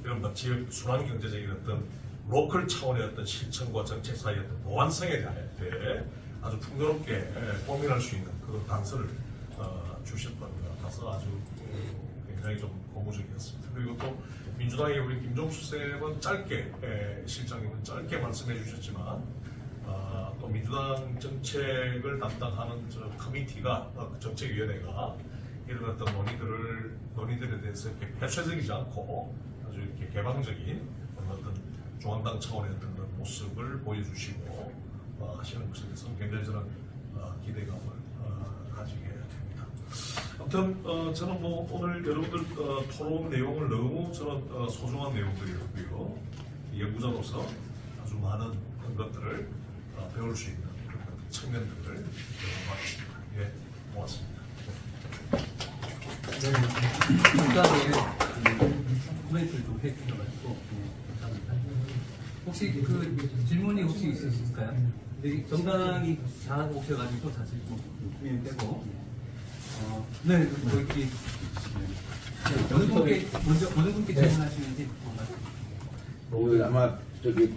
이런 지역 순환 경제적인 어떤 로컬 차원의 어떤 실천과 정책 사이의 어떤 보완성에 대해 아주 풍요롭게 고민할 수 있는 그런 단서를 주셨던 것 같아서 아주 굉장히 좀 고무적이었습니다. 그리고 또 민주당의 우리 김종수 쌤은 짧게 실장님은 짧게 말씀해 주셨지만 또 민주당 정책을 담당하는 저 커미티가 정책위원회가 이런 어떤 논의들에 대해서 이렇게 폐쇄적이지 않고 아주 이렇게 개방적인 어떤 중앙당 차원의 어떤 그런 모습을 보여주시고 하시는 것에 대해서 굉장히 저는 기대감을 가지게 됩니다. 아무튼 저는 오늘 여러분들 토론 내용을 너무 저는 소중한 내용들이었고요. 연구자로서 아주 많은 것들을 배울 수 있는 그런 측면들을 배워봤습니다. 예, 고맙습니다. 중간에 코멘트를 좀 해주셔가지고 감사합니다. 혹시 그 질문이 혹시 있으실까요? 정당이 다 오셔가지고 사실 좀 고민을 빼고 네, 여기 어느 분께 질문하시는지 아마 저기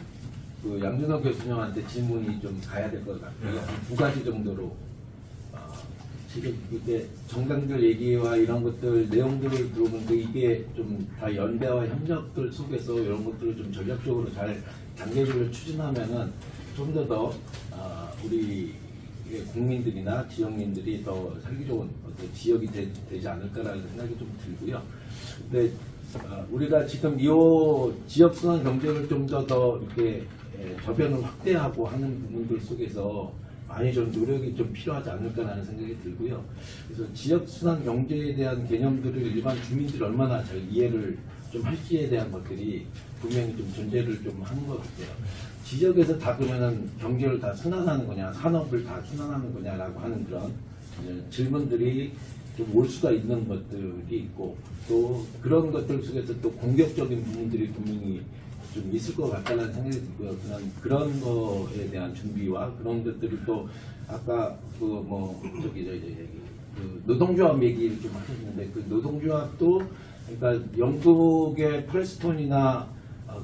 그 양준호 교수님한테 질문이 좀 가야 될 것 같고요. 두 가지 정도로 지금 이게 정당들 얘기와 이런 것들 내용들을 들어보니까 이게 좀 다 연대와 협력들 속에서 이런 것들을 좀 전략적으로 잘 단계별로 추진하면은 좀 더 우리 국민들이나 지역민들이 더 살기 좋은 어떤 지역이 되지 않을까라는 생각이 좀 들고요. 근데 우리가 지금 이 지역순환 경제를 좀 더 이렇게 저변을 확대하고 하는 부분들 속에서 많이 좀 노력이 좀 필요하지 않을까라는 생각이 들고요. 그래서 지역순환 경제에 대한 개념들을 일반 주민들이 얼마나 잘 이해를 좀 할지에 대한 것들이 분명히 좀 존재를 좀 하는 것 같아요. 지역에서 다 그러면은 경제를 다 순환하는 거냐, 산업을 다 순환하는 거냐라고 하는 그런 질문들이 좀 올 수가 있는 것들이 있고, 또 그런 것들 속에서 또 공격적인 부분들이 분명히 좀 있을 것 같다는 생각이 들고요. 그런 거에 대한 준비와 그런 것들이 또 아까 그 노동조합 얘기를 좀 하셨는데, 그 노동조합도 그러니까 영국의 프레스톤이나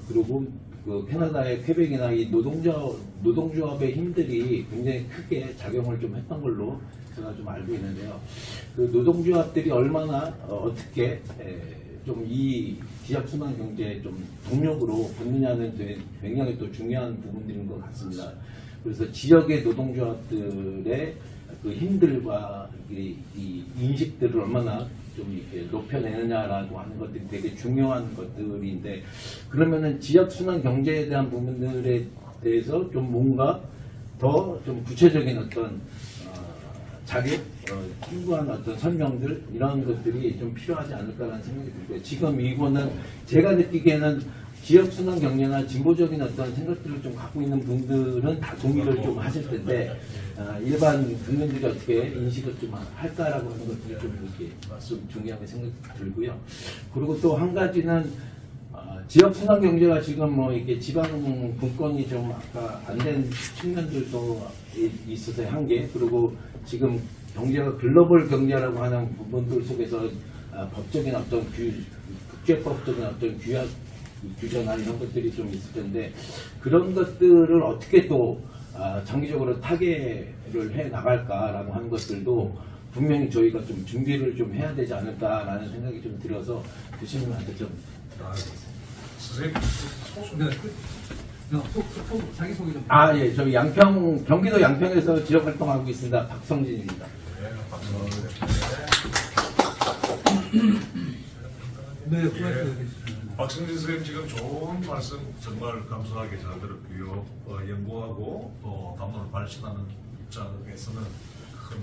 그리고 그 캐나다의 퀘벡이나 이 노동조합의 힘들이 굉장히 크게 작용을 좀 했던 걸로 제가 좀 알고 있는데요. 그 노동조합들이 얼마나 어떻게 좀 이 지역순환 경제에 좀 동력으로 붙느냐는 굉장히 또 중요한 부분들인 것 같습니다. 그래서 지역의 노동조합들의 그 힘들과 이 인식들을 얼마나 좀 이렇게 높여내느냐라고 하는 것들이 되게 중요한 것들인데, 그러면은 지역순환 경제에 대한 부분들에 대해서 좀 뭔가 더 좀 구체적인 어떤 자료, 풍부한 어떤 설명들 이런 것들이 좀 필요하지 않을까라는 생각이 들고요. 지금 이거는 제가 느끼기에는 지역순환 경제나 진보적인 어떤 생각들을 좀 갖고 있는 분들은 다 동의를 좀 하실 텐데, 일반 국민들이 어떻게 인식을 좀 할까라고 하는 것들이 좀 이렇게 좀 중요하게 생각이 들고요. 그리고 또 한 가지는 지역순환 경제가 지금 뭐 이렇게 지방 분권이 좀 아까 안 된 측면들도 있어서의 한계, 그리고 지금 경제가 글로벌 경제라고 하는 부분들 속에서 법적인 어떤 국제법적인 어떤 규제나 이런 것들이 좀 있을 텐데, 그런 것들을 어떻게 또 장기적으로 타개를 해 나갈까라고 하는 것들도 분명히 저희가 좀 준비를 좀 해야 되지 않을까라는 생각이 좀 들어서 교수님한테 좀 선생님, 자기 소개 좀. 예, 저희 경기도 양평에서 지역 활동하고 있습니다. 박성진입니다. 네, 박성진 선생님 지금 좋은 말씀 정말 감사하게 잘 들었고요. 연구하고 또 담론을 발전하는 입장에서는 큰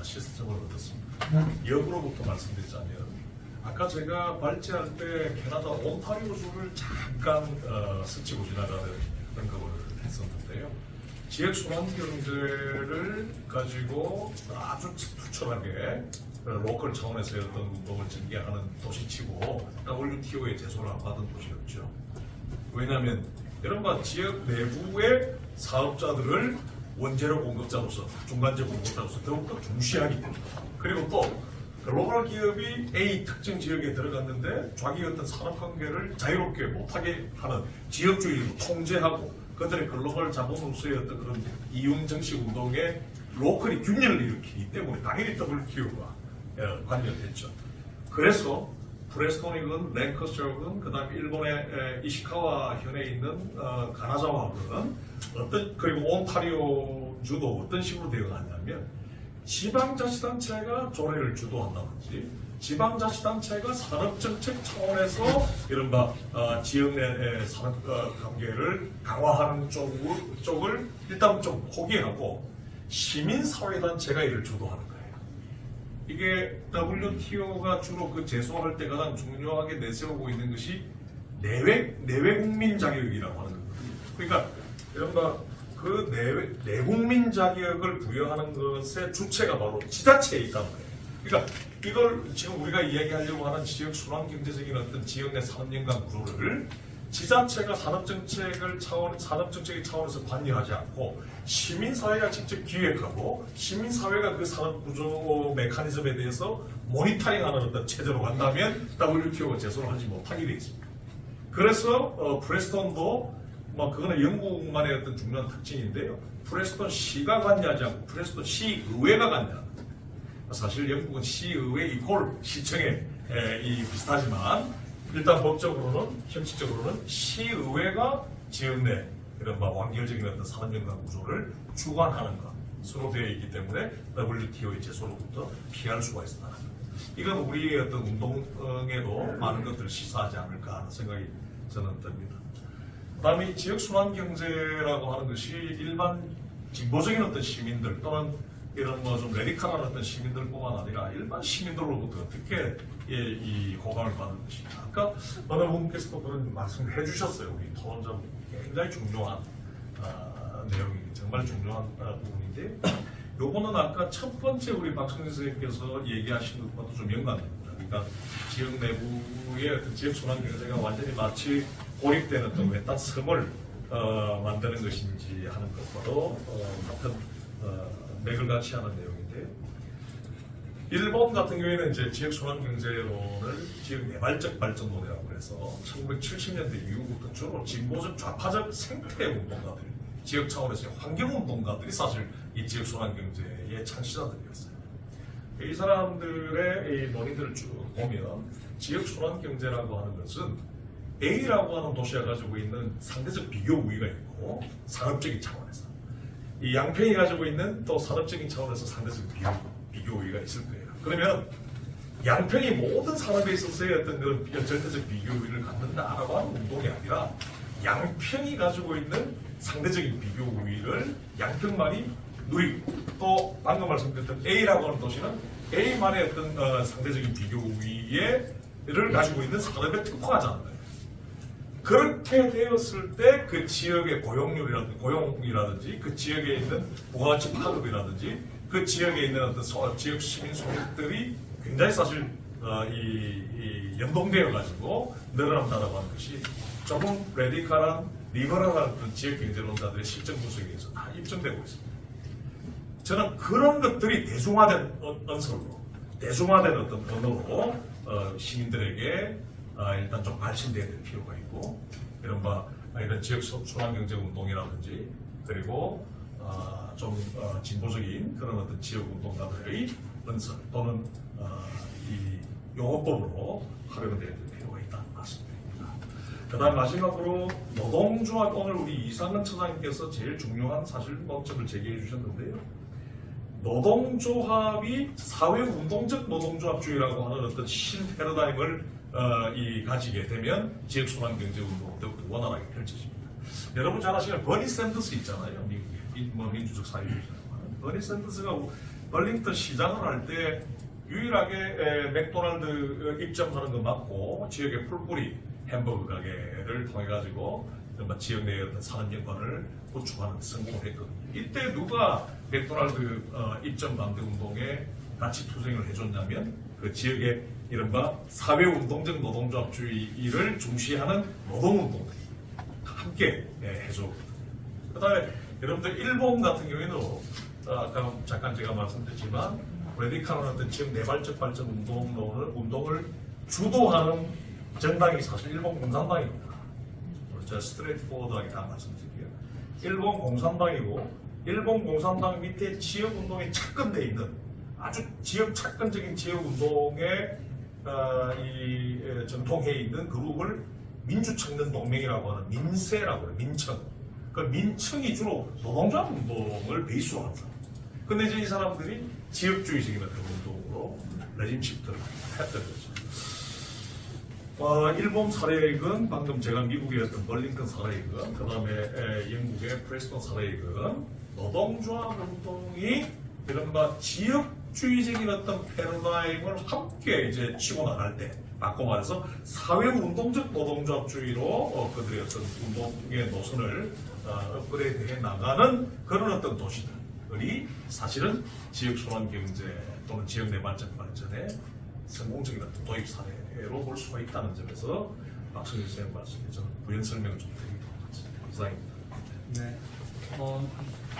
실습적을 얻었습니다. 역으로부터 말씀드리자면, 아까 제가 발제할 때 캐나다 온타리오주를 잠깐 스치고 지나가는 언급을 했었는데요. 지역순환 경제를 가지고 아주 투철하게 로컬 차원에서의 어떤 운동을 전개하는 도시치고 WTO의 제소를 안 받은 도시였죠. 왜냐하면 이른바 지역 내부의 사업자들을 원재료 공급자로서, 중간재 공급자로서 더욱더 중시하기 때문에, 그리고 또 글로벌 기업이 A 특정 지역에 들어갔는데 자기 어떤 산업관계를 자유롭게 못하게 하는 지역주의로 통제하고 그들의 글로벌 자본으로서의 어떤 그런 이윤정식 운동에 로컬이 균열을 일으키기 때문에 당연히 WTO가 관여됐죠. 그래서 프레스톤이건 랭커셔건 그다음에 일본의 이시카와 현에 있는 가나자와건 그리고 온타리오주도 어떤 식으로 되어가냐면, 지방자치단체가 조례를 주도한다든지 지방자치단체가 산업정책 차원에서 이른바 지역 내 산업관계를 강화하는 쪽을 일단 좀 포기하고 시민사회단체가 이를 주도하는 거예요. 이게 WTO가 주로 그 제소할 때 가장 중요하게 내세우고 있는 것이 내외국민 자격이라고 하는 겁니다. 그러니까 이른바 그 내국민 자격을 부여하는 것의 주체가 바로 지자체에 있다는 거예요. 그러니까 이걸 지금 우리가 이야기하려고 하는 지역 순환 경제적인 어떤 지역 내 산업 연관 구조를 지자체가 산업정책의 차원에서 관여하지 않고 시민사회가 직접 기획하고 시민사회가 그 산업구조 메커니즘에 대해서 모니터링하는 어떤 체제로 간다면 WTO가 제소를 하지 못하게 되어 있습니다. 그래서 프레스톤도 그거는 영국만의 어떤 중요한 특징인데요. 프레스톤 시가 관여하지 않고 프레스톤 시의회가 관여합니다. 사실 영국은 시의회 이콜 시청에 비슷하지만 일단 법적으로는 형식적으로는 시의회가 지역 내 이런 완결적인 어떤 산업연관 구조를 주관하는 것으로 되어 있기 때문에 WTO의 제소로부터 피할 수가 있습니다. 이건 우리의 어떤 운동에도 많은 것들을 시사하지 않을까 하는 생각이 저는 듭니다. 그다음에 지역 순환 경제라고 하는 것이 일반 진보적인 어떤 시민들 또는 이런 좀 레디칼한 어떤 시민들뿐만 아니라 일반 시민들로부터 어떻게 이 호감을 받는 것인가. 아까 어느 분께서도 그런 말씀을 해주셨어요. 우리 토론자 굉장히 중요한 내용이 정말 중요한 부분인데 요거는 아까 첫 번째 우리 박성진 선생님께서 얘기하신 것과도 좀 연관됩니다. 그러니까 지역 내부의 어떤 지역 순환 경제가 완전히 마치 고립된 어떤 외딴 섬을 만드는 것인지 하는 것과도 같은 맥을 같이 하는 내용인데요. 일본 같은 경우에는 이제 지역 순환 경제론을 지역 내발적 발전론이라고 해서 1970년대 이후부터 주로 진보적 좌파적 생태 운동가들, 지역 차원에서의 환경 운동가들이 사실 이 지역 순환 경제의 창시자들이었어요. 이 사람들의 이 논의들을 쭉 보면 지역 순환 경제라고 하는 것은 A라고 하는 도시가 가지고 있는 상대적 비교 우위가 있고 산업적인 차원에서 이 양평이 가지고 있는 또 산업적인 차원에서 상대적 비교 우위가 있을 거예요. 그러면 양평이 모든 산업에 있어서의 어떤 그런 절대적 비교 우위를 갖는다라고 하는 운동이 아니라 양평이 가지고 있는 상대적인 비교 우위를 양평만이 누리고 또 방금 말씀드렸던 A라고 하는 도시는 A만의 어떤 상대적인 비교 우위를 가지고 있는 산업에 특화하자는 거예요. 그렇게 되었을 때 그 지역의 고용이라든지 그 지역에 있는 부가가치 파급이라든지 그 지역에 있는 어떤 지역 시민 소득들이 굉장히 사실 이 연동되어 가지고 늘어난다고 하는 것이 조금 레디칼한 리버럴한 어떤 지역 경제론자들의 실정 분석에 의해서 다 입증되고 있습니다. 저는 그런 것들이 대중화된 언설로, 대중화된 어떤 언어로 시민들에게 일단 좀 발신돼야 될 필요가 있고 이런 지역 순환 경제 운동이라든지 그리고 좀 진보적인 그런 어떤 지역 운동가들의 언설 또는 이 용어법으로 활용돼야 될 필요가 있다는 말씀드립니다. 그다음 마지막으로 노동조합 오늘 우리 이상은 처장님께서 제일 중요한 사실 목적을 제기해 주셨는데요. 노동조합이 사회운동적 노동조합주의라고 하는 어떤 신패러다임을 가지게 되면 지역순환경제운동은 더욱 원활하게 펼쳐집니다. 여러분 잘 아시는 버니 샌더스 있잖아요. 민주적 사회주의자라고 하는 버니 샌더스가 벌링턴 시장을 할 때 유일하게 맥도날드 입점하는 거 맞고 지역의 풀뿌리 햄버거 가게를 통해 가지고 지역 내의 어떤 산업연관을 구축하는 성공을 했거든요. 이때 누가 맥도날드 입점 반대 운동에 같이 투쟁을 해줬냐면 그 지역의 이른바 사회운동적 노동조합주의를 중시하는 노동운동들이 함께 해줬거든요. 그 다음에 여러분들 일본 같은 경우에는 아까 잠깐 제가 말씀드렸지만 레디칼한 어떤 지역 내발적 발전 운동을 주도하는 정당이 사실 일본 공산당입니다. 제가 스트레이트포워드하게 다 말씀드릴게요. 일본 공산당이고 일본 공산당 밑에 지역운동에 착근되어 있는 아주 착근적인 지역운동에 전통해 있는 그룹을 민주청년동맹이라고 하는 민세라고 해요. 민청. 그 민청이 주로 노동조합 운동을 베이스로 하는 사람. 근데 이제 이 사람들이 지역주의적인 어떤 운동으로 레짐 시프트를 했던 거죠. 일본 사례익은 방금 제가 미국의 어떤 벌링턴 사례익은 그 다음에 영국의 프레스톤 사례익은 노동조합 운동이 이른바 지역주의적인 어떤 패러다임을 함께 이제 치고 나갈 때 바꿔 말해서 사회운동적 노동조합주의로 그들의 어떤 운동의 노선을 업그레이드해 나가는 그런 어떤 도시들이 사실은 지역순환경제 또는 지역 내발전 발전의 성공적인 어떤 도입 사례로 볼 수가 있다는 점에서 박성준 선생님 말씀에 저는 부연 설명을 좀 드리도록 하겠습니다. 이상입니다. 네.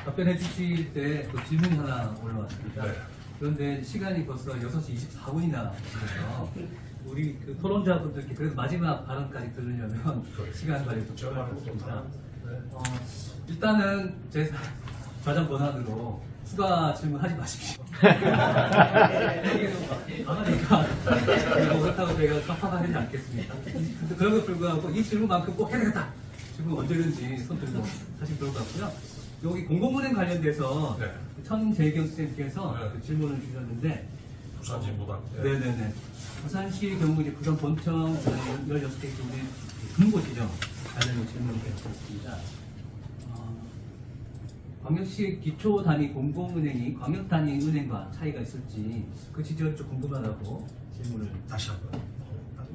답변해 주실 때 또 질문 하나 올라왔습니다. 네. 그런데 시간이 벌써 6시 24분이나 돼서 우리 그 토론자분들께 그래도 마지막 발언까지 들으려면 시간 관리 좀 필요하겠습니다. 일단은 제 과장 권한으로 추가 질문하지 마십시오. 이게 너무 강하니까 그렇다고 저희가 깜빡하지 않겠습니다. 근데 그럼에도 불구하고 이 질문만큼 꼭 해야 되겠다. 지금 언제든지 손 들고 하시면 좋을 것 같고요. 여기 공공은행 관련돼서 네. 천재경 선생님께서 네. 그 질문을 주셨는데 부산진보당. 네네네. 부산시 경우 이제 부산 본청 16개 쪽에 금고 지정 관련 질문을 드렸습니다. 광역시 기초 단위 공공은행이 광역 단위 은행과 차이가 있을지 그 지점이 좀 궁금하다고 질문을. 다시 한번.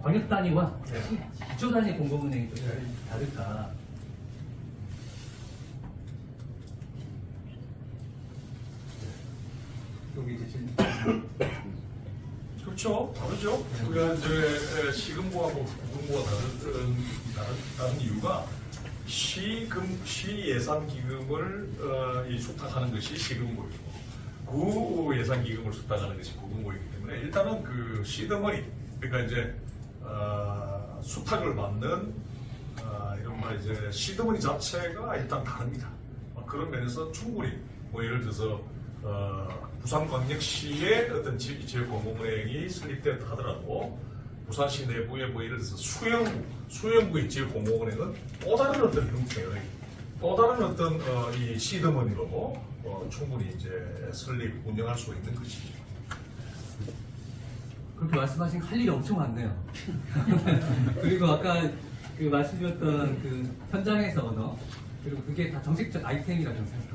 광역 단위와 네. 기초 단위 공공은행이 좀 다를까? 여기 이제 질문. 그렇죠. 다르죠. 우리가 이제 시금고하고 구금고가 다른 이유가 시 예산 기금을 수탁하는 것이 시금고이고 구 예산 기금을 수탁하는 것이 구금고이기 때문에 일단은 그 시드머니 그러니까 이제 수탁을 받는 이런 말 이제 시드머니 자체가 일단 다릅니다. 그런 면에서 충분히 뭐 예를 들어서 부산광역시의 어떤 지역공공은행이 설립됐다 하더라도 부산시 내부에 뭐 예를 들어서 수영구의 지역공공은행은 또 다른 어떤 형태의 또 다른 어떤 이 시드머니로 충분히 이제 설립 운영할 수 있는 것이죠. 그렇게 말씀하신 할 일이 엄청 많네요. 그리고 아까 그 말씀드렸던 그 현장에서 언어 그리고 그게 다 정책적 아이템이라고 생각해요.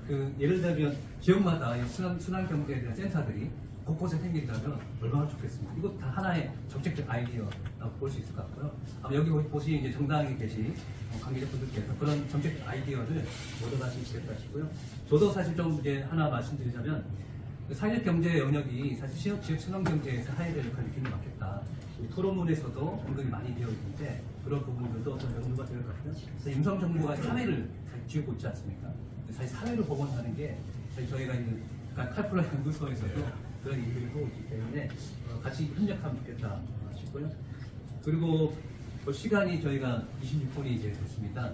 그 예를 들면 지역마다 이 순환 경제에 대한 센터들이 곳곳에 생긴다면 얼마나 좋겠습니까? 이거 다 하나의 정책적 아이디어라고 볼 수 있을 것 같고요. 아마 여기 보시 이제 정당에 계신 관계자분들께서 그런 정책적 아이디어를 얻어가시면 좋겠다 싶고요. 저도 사실 좀 이제 하나 말씀드리자면 그 사회적 경제 영역이 사실 지역 순환 경제에서 하야될 역할이 굉장히 많겠다. 우리 토론문에서도 언급이 많이 되어 있는데 그런 부분들도 좀 연구가 될 것 같고요. 그래서 임성 정부가 사회를 쥐고 있지 않습니까? 사실 사회를 복원하는 게 사실 저희가 있는 칼프라 연구소에서도 그런 일들을 하고 있기 때문에 같이 협력하면 좋겠다 싶고요. 그리고 그 시간이 저희가 26분이 이제 됐습니다.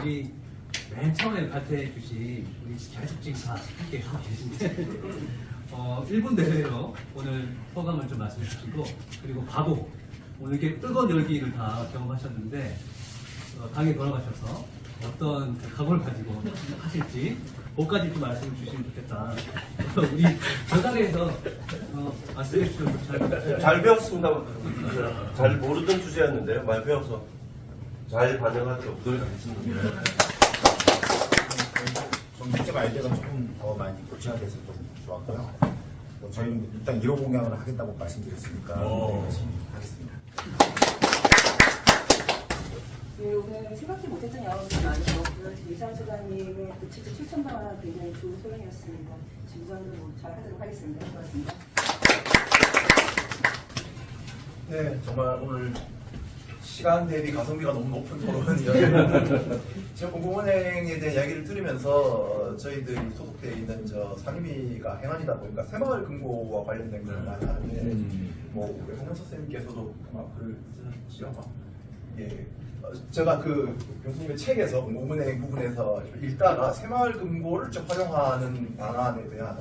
우리 맨 처음에 발표해 주신 우리 계속진 다 함께 하고 계신데 1분 내외로 오늘 소감을 좀 말씀해 주시고 그리고 바보 오늘 이렇게 뜨거운 열기를 다 경험하셨는데 당에 돌아가셔서 어떤 각오를 가지고 하실지 그것까지 좀 말씀을 주시면 좋겠다. 우리 저 자리에서 말씀해 주셔서 잘 배웠습니다. 잘 모르던 주제였는데요. 말 배워서 잘 반영하도록 노력하겠습니다. 좀 문제 아이디어가 조금 더 많이 구체화돼서 좀 좋았고요. 저희는 일단 1호 공약을 하겠다고 말씀드렸으니까 열심히 하겠습니다. 네, 오늘 생각지 못했던 영역이 많으셨고요. 이상 소장님의 구체적 실천 방안 굉장히 좋은 소연이었습니다. 지금부터 잘 하도록 하겠습니다. 고맙습니다. 네, 정말 오늘 시간 대비 가성비가 너무 높은 토론이었는데 지금 공공은행에 대한 이야기를 들으면서 저희들이 소속되어 있는 저 상임위가 행안이다 보니까 새마을 금고와 관련된 걸 많이 하는데 뭐 우리 홍영석 선생님께서도 아마 글을 쓰셨지요. 아마. 예. 제가 그 교수님의 책에서 공공은행 부분에서 읽다가 새마을 금고를 좀 활용하는 방안에 대한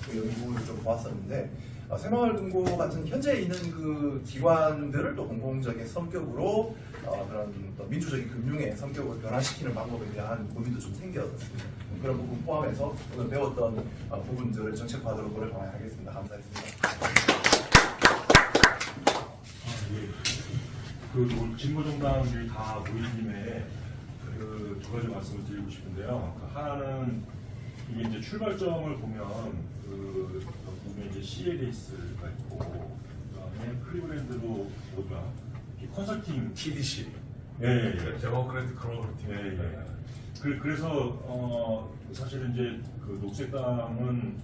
그 연구를 좀 보았었는데 새마을 금고 같은 현재 있는 그 기관들을 또 공공적인 성격으로 그런 또 민주적인 금융의 성격으로 변화시키는 방법에 대한 고민도 좀 생겼습니다. 그런 부분 포함해서 오늘 배웠던 부분들을 정책화하도록 노력하겠습니다. 감사했습니다. 그 진보정당들이 다 모인 김에 그 두 가지 말씀을 드리고 싶은데요. 하나는 이게 이제 출발점을 보면 그 보면 이제 CLS가 있고 그다음에 클리브랜드로 뭐가 컨설팅 TDC. 예. 데모크래틱 크로버티. 예. 그래서 사실은 이제 그 녹색당은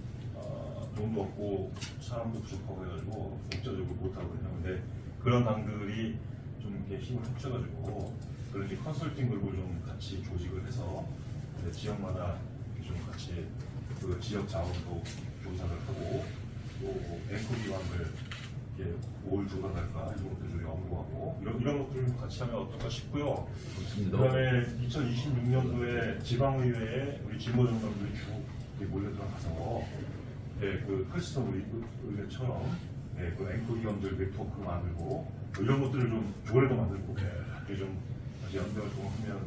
돈도 없고 사람도 부족하고 해가지고 독자적으로 못하거든요. 근데 그런 당들이 좀 이렇게 힘을 합쳐가지고 그런 이제 컨설팅 그룹을 좀 같이 조직을 해서 이제 지역마다 좀 같이 그 지역 자원도 조사를 하고 또 앵커 기관들 이렇게 뭘 조사할까 이런 것도 좀 연구하고 이런 것들을 같이 하면 어떨까 싶고요. 그다음에 2026년도에 지방의회에 우리 진보정당들이 쭉 몰려 들어가서 그 크리스토 의회처럼 그 앵커 기관들 네트워크 만들고 이런 것들을 좀 조례도 만들고 이렇게 좀 다시 연대가 좀 하면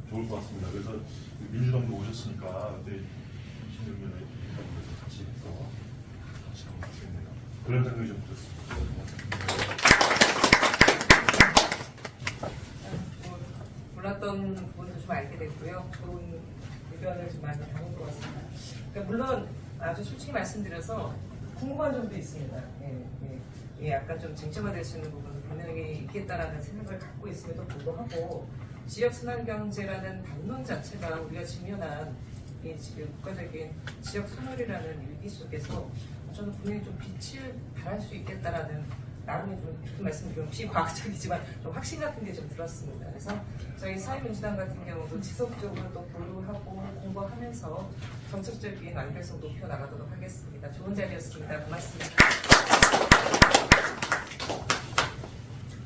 좋을 것 같습니다. 그래서 민주당도 오셨으니까 그때 26년에 같이 해서 같이 하면 좋겠네요. 그런 생각이 좀 들었습니다. 몰랐던 부분도 좀 알게 됐고요. 좋은 의견을 좀 많이 담은 것 같습니다. 그러니까 물론 아주 솔직히 말씀드려서 궁금한 점도 있습니다. 약간 좀 쟁점화될 수 있는 부분도 분명히 있겠다라는 생각을 갖고 있음에도 불구하고 지역순환경제라는 방문 자체가 우리가 직면한 이 지금 국가적인 지역 소멸이라는 위기 속에서 저는 분명히 좀 빛을 발할 수 있겠다라는 나름의 좀 이렇게 말씀드리면 비과학적이지만 좀 확신 같은 게 좀 들었습니다. 그래서 저희 사회민주당 같은 경우도 지속적으로 또 보류하고 공부하면서 정책적인 완결성 높여 나가도록 하겠습니다. 좋은 자리였습니다. 고맙습니다.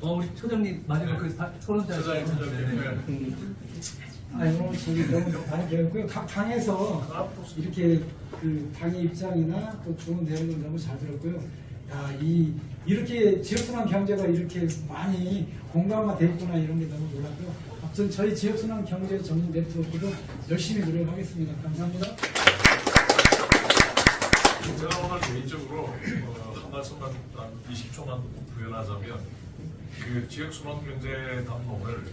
우리 처장님 마지막 그 토론자 아유, 저기 너무 많이 배웠고요. 각 당에서 이렇게 그 당의 입장이나 또 좋은 내용을 너무 잘 들었고요. 야, 이렇게 지역순환 경제가 이렇게 많이 공감화돼 있구나 이런 게 너무 놀랐고요. 아무튼 저희 지역순환 경제 전문 네트워크도 열심히 노력하겠습니다. 감사합니다. 제가 오늘 개인적으로 한 말씀만 한 20초만 부연하자면 그 지역순환 경제 담론을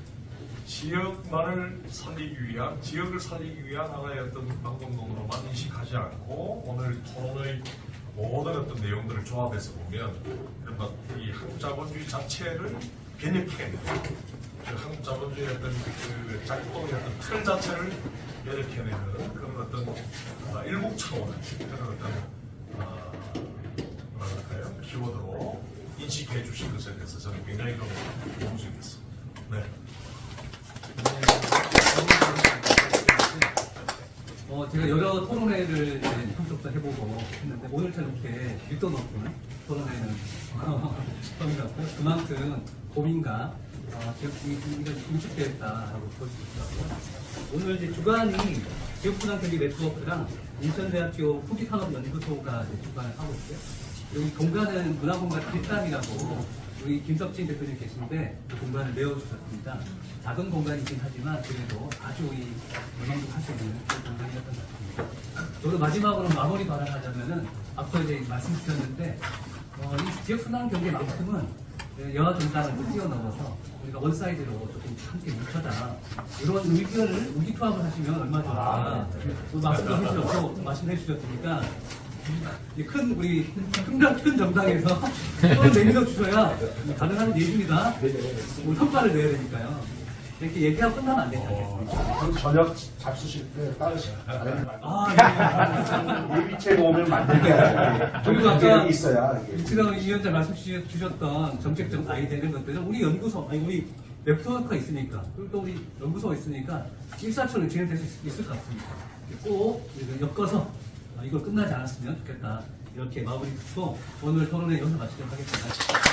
지역만을 살리기 위한, 지역을 살리기 위한 하나의 어떤 방법론으로만 인식하지 않고 오늘 토론의 모든 어떤 내용들을 조합해서 보면 이 한국 자본주의 자체를 변혁해내는 한국 자본주의 어떤 그 작동의 어떤 틀 자체를 변혁해내는 그런 어떤 일국 차원의 그런 어떤 뭐랄까요 키워드로 인식해 주신 것에 대해서 저는 굉장히 고무적이었습니다. 네. 제가 여러 토론회를 평소부터 해보고 했는데 오늘처럼 이렇게 밀도 높은 토론회는 처음이 같고요. 그만큼 고민과 지역주의 분위기가 인식되었다라고 볼 수 있더라고요. 오늘 이제 주관이 지역순환 경제 네트워크랑 인천대학교 후기산업연구소가 주관을 하고 있고요. 여기 공간은 문화공간 뒷담이라고 우리 김석진 대표님 계신데 그 공간을 내어주셨습니다. 작은 공간이긴 하지만 그래도 아주 열망적할 수 있는 그런 공간이었던 것 같습니다. 저도 마지막으로 마무리 발언하자면은 앞서 이제 말씀 주셨는데 이 지역순환 경제만큼은 여하 정당을 뛰어넘어서 우리가 원사이드로 조금 함께 뭉쳐다 이런 의견을 의기투합을 하시면 얼마 좋을까 말씀해 주셨으니까 우리 큰 정당에서 그걸 내밀어 주셔야 가능한 일입니다. 성과를 내야 되니까요. 이렇게 얘기하고 끝나면 안 되지 않겠습니까? 저녁 잡수실 때 따르시면 아, 예비체가 오면 만들게 그리고 아까 있어야 이치강 위원장 말씀 주셨던 정책적 아이디어 것들은 우리 연구소, 우리 네트워크가 있으니까, 그리고 또 우리 연구소가 있으니까 일사천리 진행될 수 있을 것 같습니다. 꼭 엮어서 이걸 끝나지 않았으면 좋겠다. 이렇게 마무리 짓고 오늘 토론회 여기서 마치도록 하겠습니다.